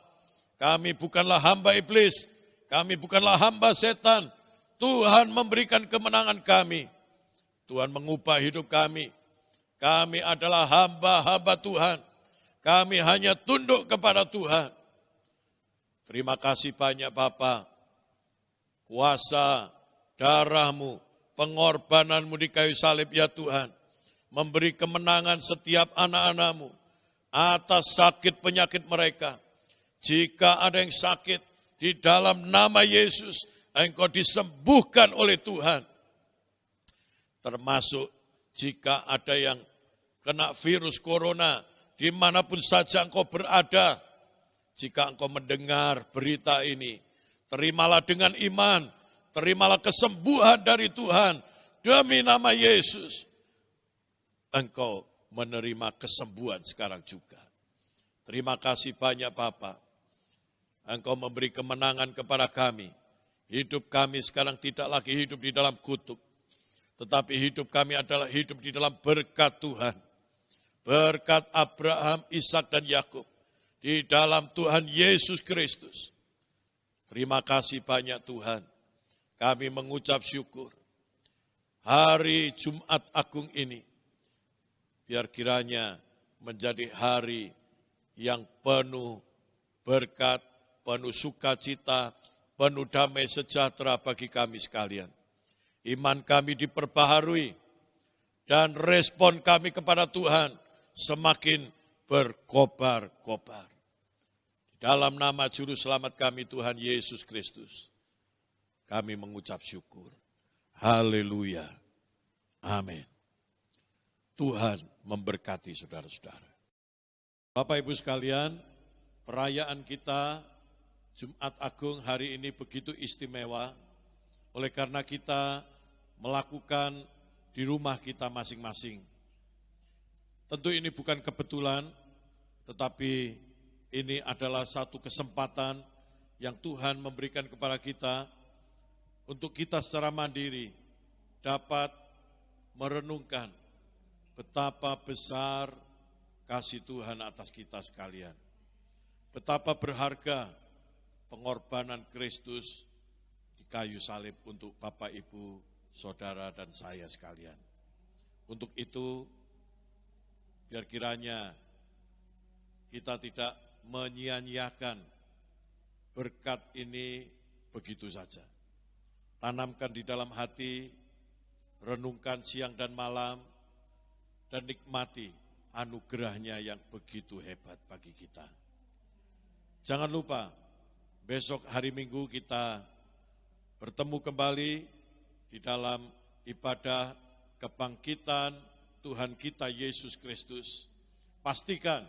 Kami bukanlah hamba iblis. Kami bukanlah hamba setan. Tuhan memberikan kemenangan kami. Tuhan mengubah hidup kami. Kami adalah hamba-hamba Tuhan. Kami hanya tunduk kepada Tuhan. Terima kasih banyak Bapa. Kuasa darah-Mu, pengorbanan-Mu di kayu salib ya Tuhan, memberi kemenangan setiap anak-anak-Mu atas sakit penyakit mereka. Jika ada yang sakit, di dalam nama Yesus, Engkau disembuhkan oleh Tuhan. Termasuk jika ada yang kena virus corona, dimanapun saja engkau berada, jika engkau mendengar berita ini, terimalah dengan iman, terimalah kesembuhan dari Tuhan, demi nama Yesus. Engkau menerima kesembuhan sekarang juga. Terima kasih banyak Bapa. Engkau memberi kemenangan kepada kami. Hidup kami sekarang tidak lagi hidup di dalam kutuk, tetapi hidup kami adalah hidup di dalam berkat Tuhan. Berkat Abraham, Ishak dan Yakub di dalam Tuhan Yesus Kristus. Terima kasih banyak Tuhan. Kami mengucap syukur. Hari Jumat Agung ini, biar kiranya menjadi hari yang penuh berkat, penuh sukacita, penuh damai sejahtera bagi kami sekalian. Iman kami diperbaharui dan respon kami kepada Tuhan semakin berkobar-kobar. Dalam nama Juru Selamat kami Tuhan Yesus Kristus, kami mengucap syukur. Haleluya. Amin. Tuhan memberkati saudara-saudara. Bapak Ibu sekalian, perayaan kita Jumat Agung hari ini begitu istimewa, oleh karena kita melakukan di rumah kita masing-masing. Tentu ini bukan kebetulan, tetapi ini adalah satu kesempatan yang Tuhan memberikan kepada kita untuk kita secara mandiri dapat merenungkan betapa besar kasih Tuhan atas kita sekalian. Betapa berharga pengorbanan Kristus di kayu salib untuk Bapak, Ibu, Saudara, dan saya sekalian. Untuk itu, biar kiranya kita tidak menyia-nyiakan berkat ini begitu saja. Tanamkan di dalam hati, renungkan siang dan malam, dan nikmati anugerahnya yang begitu hebat bagi kita. Jangan lupa, besok hari Minggu kita bertemu kembali di dalam ibadah kebangkitan Tuhan kita Yesus Kristus. Pastikan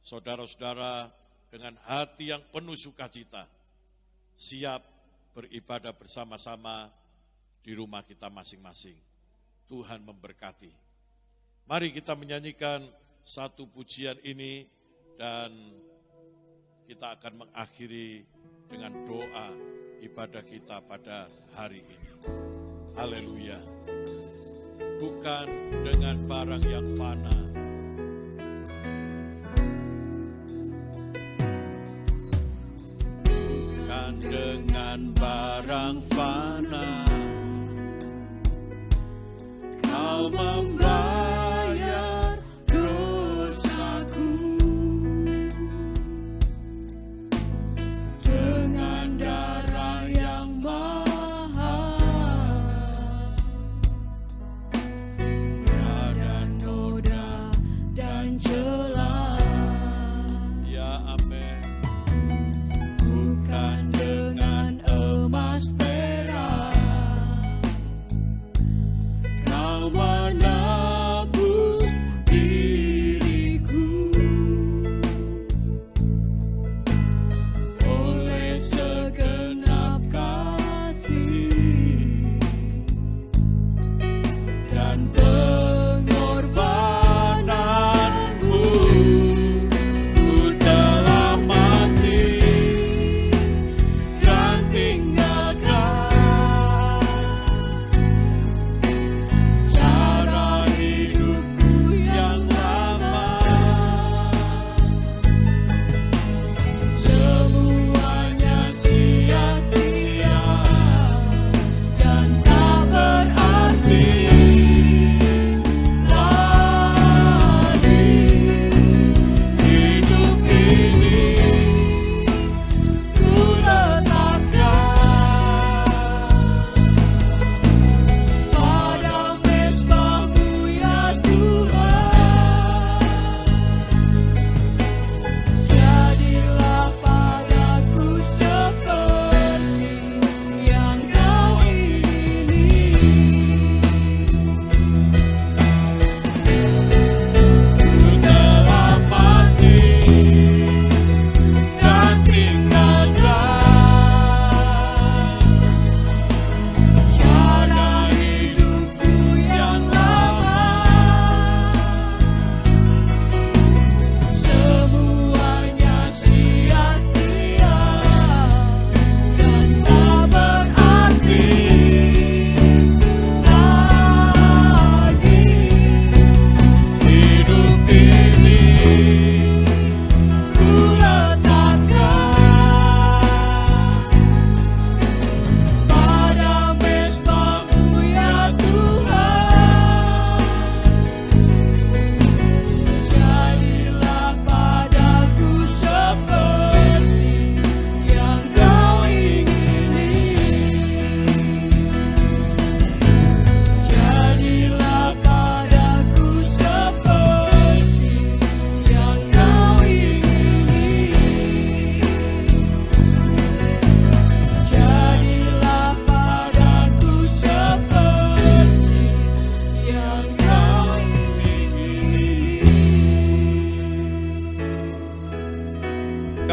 saudara-saudara dengan hati yang penuh sukacita siap beribadah bersama-sama di rumah kita masing-masing. Tuhan memberkati. Mari kita menyanyikan satu pujian ini dan kita akan mengakhiri dengan doa ibadah kita pada hari ini. Haleluya. Bukan dengan barang yang fana, bukan dengan barang fana, kau membayar dosaku dengan darah yang mahal, tiada noda dan celah. Ya amin. Bukan dengan emas perak kau menang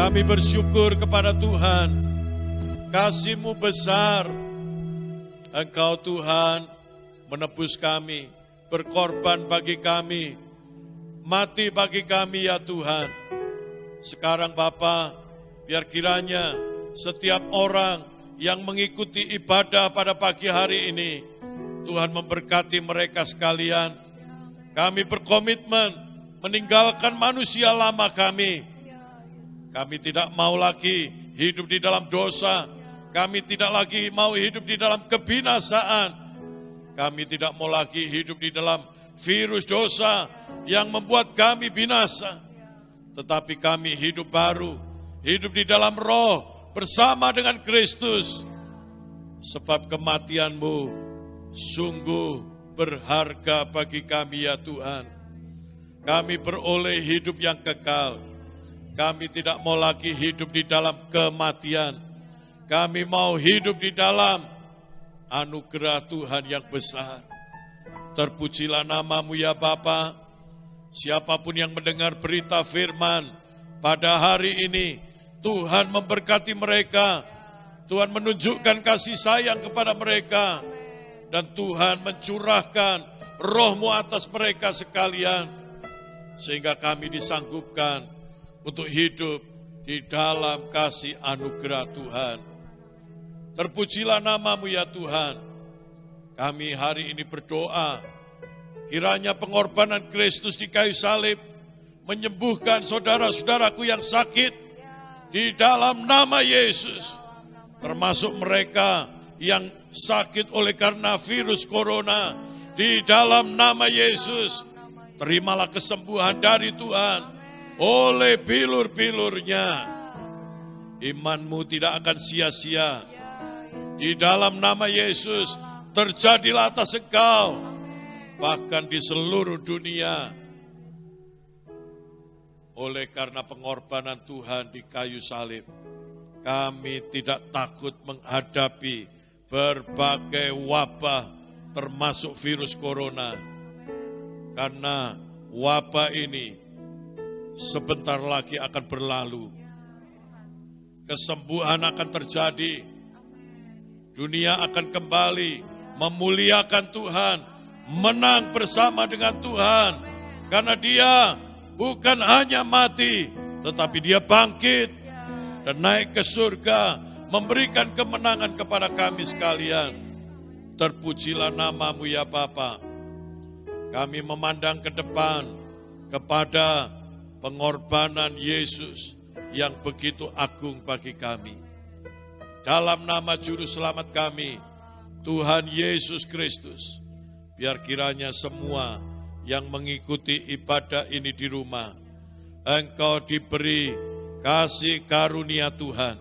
Kami bersyukur kepada Tuhan, kasih-Mu besar. Engkau Tuhan menebus kami, berkorban bagi kami, mati bagi kami ya Tuhan. Sekarang Bapa, biar kiranya setiap orang yang mengikuti ibadah pada pagi hari ini, Tuhan memberkati mereka sekalian. Kami berkomitmen meninggalkan manusia lama kami. Kami tidak mau lagi hidup di dalam dosa. Kami tidak lagi mau hidup di dalam kebinasaan. Kami tidak mau lagi hidup di dalam virus dosa yang membuat kami binasa. Tetapi kami hidup baru, hidup di dalam roh bersama dengan Kristus. Sebab kematian-Mu sungguh berharga bagi kami ya Tuhan. Kami beroleh hidup yang kekal. Kami tidak mau lagi hidup di dalam kematian. Kami mau hidup di dalam anugerah Tuhan yang besar. Terpujilah nama-Mu ya Bapa. Siapapun yang mendengar berita firman pada hari ini, Tuhan memberkati mereka. Tuhan menunjukkan kasih sayang kepada mereka. Dan Tuhan mencurahkan roh-Mu atas mereka sekalian. Sehingga kami disanggupkan untuk hidup di dalam kasih anugerah Tuhan. Terpujilah nama-Mu ya Tuhan. Kami hari ini berdoa, kiranya pengorbanan Kristus di kayu salib menyembuhkan saudara-saudaraku yang sakit di dalam nama Yesus. Termasuk mereka yang sakit oleh karena virus corona, di dalam nama Yesus. Terimalah kesembuhan dari Tuhan oleh bilur-bilurnya. Iman-Mu tidak akan sia-sia. Di dalam nama Yesus, terjadilah atas engkau, bahkan di seluruh dunia. Oleh karena pengorbanan Tuhan di kayu salib, kami tidak takut menghadapi berbagai wabah, termasuk virus corona. Karena wabah ini sebentar lagi akan berlalu. Kesembuhan akan terjadi. Dunia akan kembali memuliakan Tuhan, menang bersama dengan Tuhan. Karena Dia bukan hanya mati, tetapi Dia bangkit dan naik ke surga, memberikan kemenangan kepada kami sekalian. Terpujilah nama-Mu ya Bapa. Kami memandang ke depan kepada pengorbanan Yesus yang begitu agung bagi kami. Dalam nama Juru Selamat kami, Tuhan Yesus Kristus, biar kiranya semua yang mengikuti ibadah ini di rumah, Engkau diberi kasih karunia Tuhan.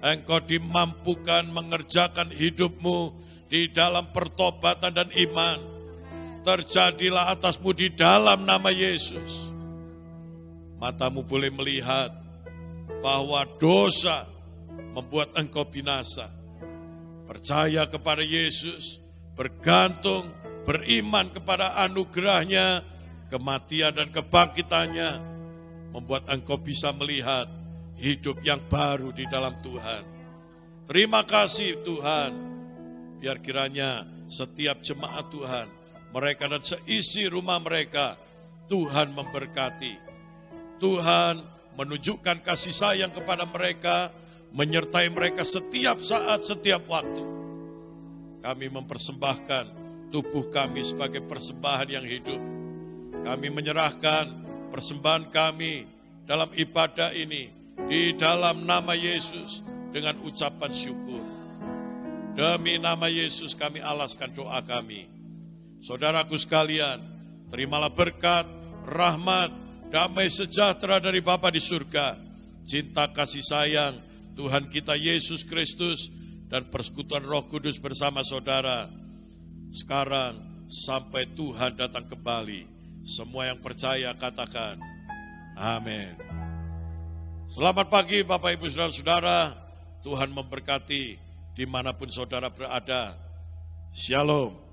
Engkau dimampukan mengerjakan hidupmu di dalam pertobatan dan iman. Terjadilah atasmu di dalam nama Yesus. Matamu boleh melihat bahwa dosa membuat engkau binasa. Percaya kepada Yesus, bergantung, beriman kepada anugerahnya, kematian dan kebangkitannya, membuat engkau bisa melihat hidup yang baru di dalam Tuhan. Terima kasih Tuhan, biar kiranya setiap jemaat Tuhan, mereka dan seisi rumah mereka, Tuhan memberkati. Tuhan menunjukkan kasih sayang kepada mereka, menyertai mereka setiap saat, setiap waktu. Kami mempersembahkan tubuh kami sebagai persembahan yang hidup. Kami menyerahkan persembahan kami dalam ibadah ini di dalam nama Yesus dengan ucapan syukur. Demi nama Yesus kami alaskan doa kami. Saudaraku sekalian, terimalah berkat, rahmat, damai sejahtera dari Bapa di surga, cinta kasih sayang Tuhan kita Yesus Kristus dan persekutuan Roh Kudus bersama saudara sekarang sampai Tuhan datang kembali. Semua yang percaya katakan amin. Selamat pagi Bapak Ibu Saudara-saudara. Tuhan memberkati dimanapun saudara berada. Shalom.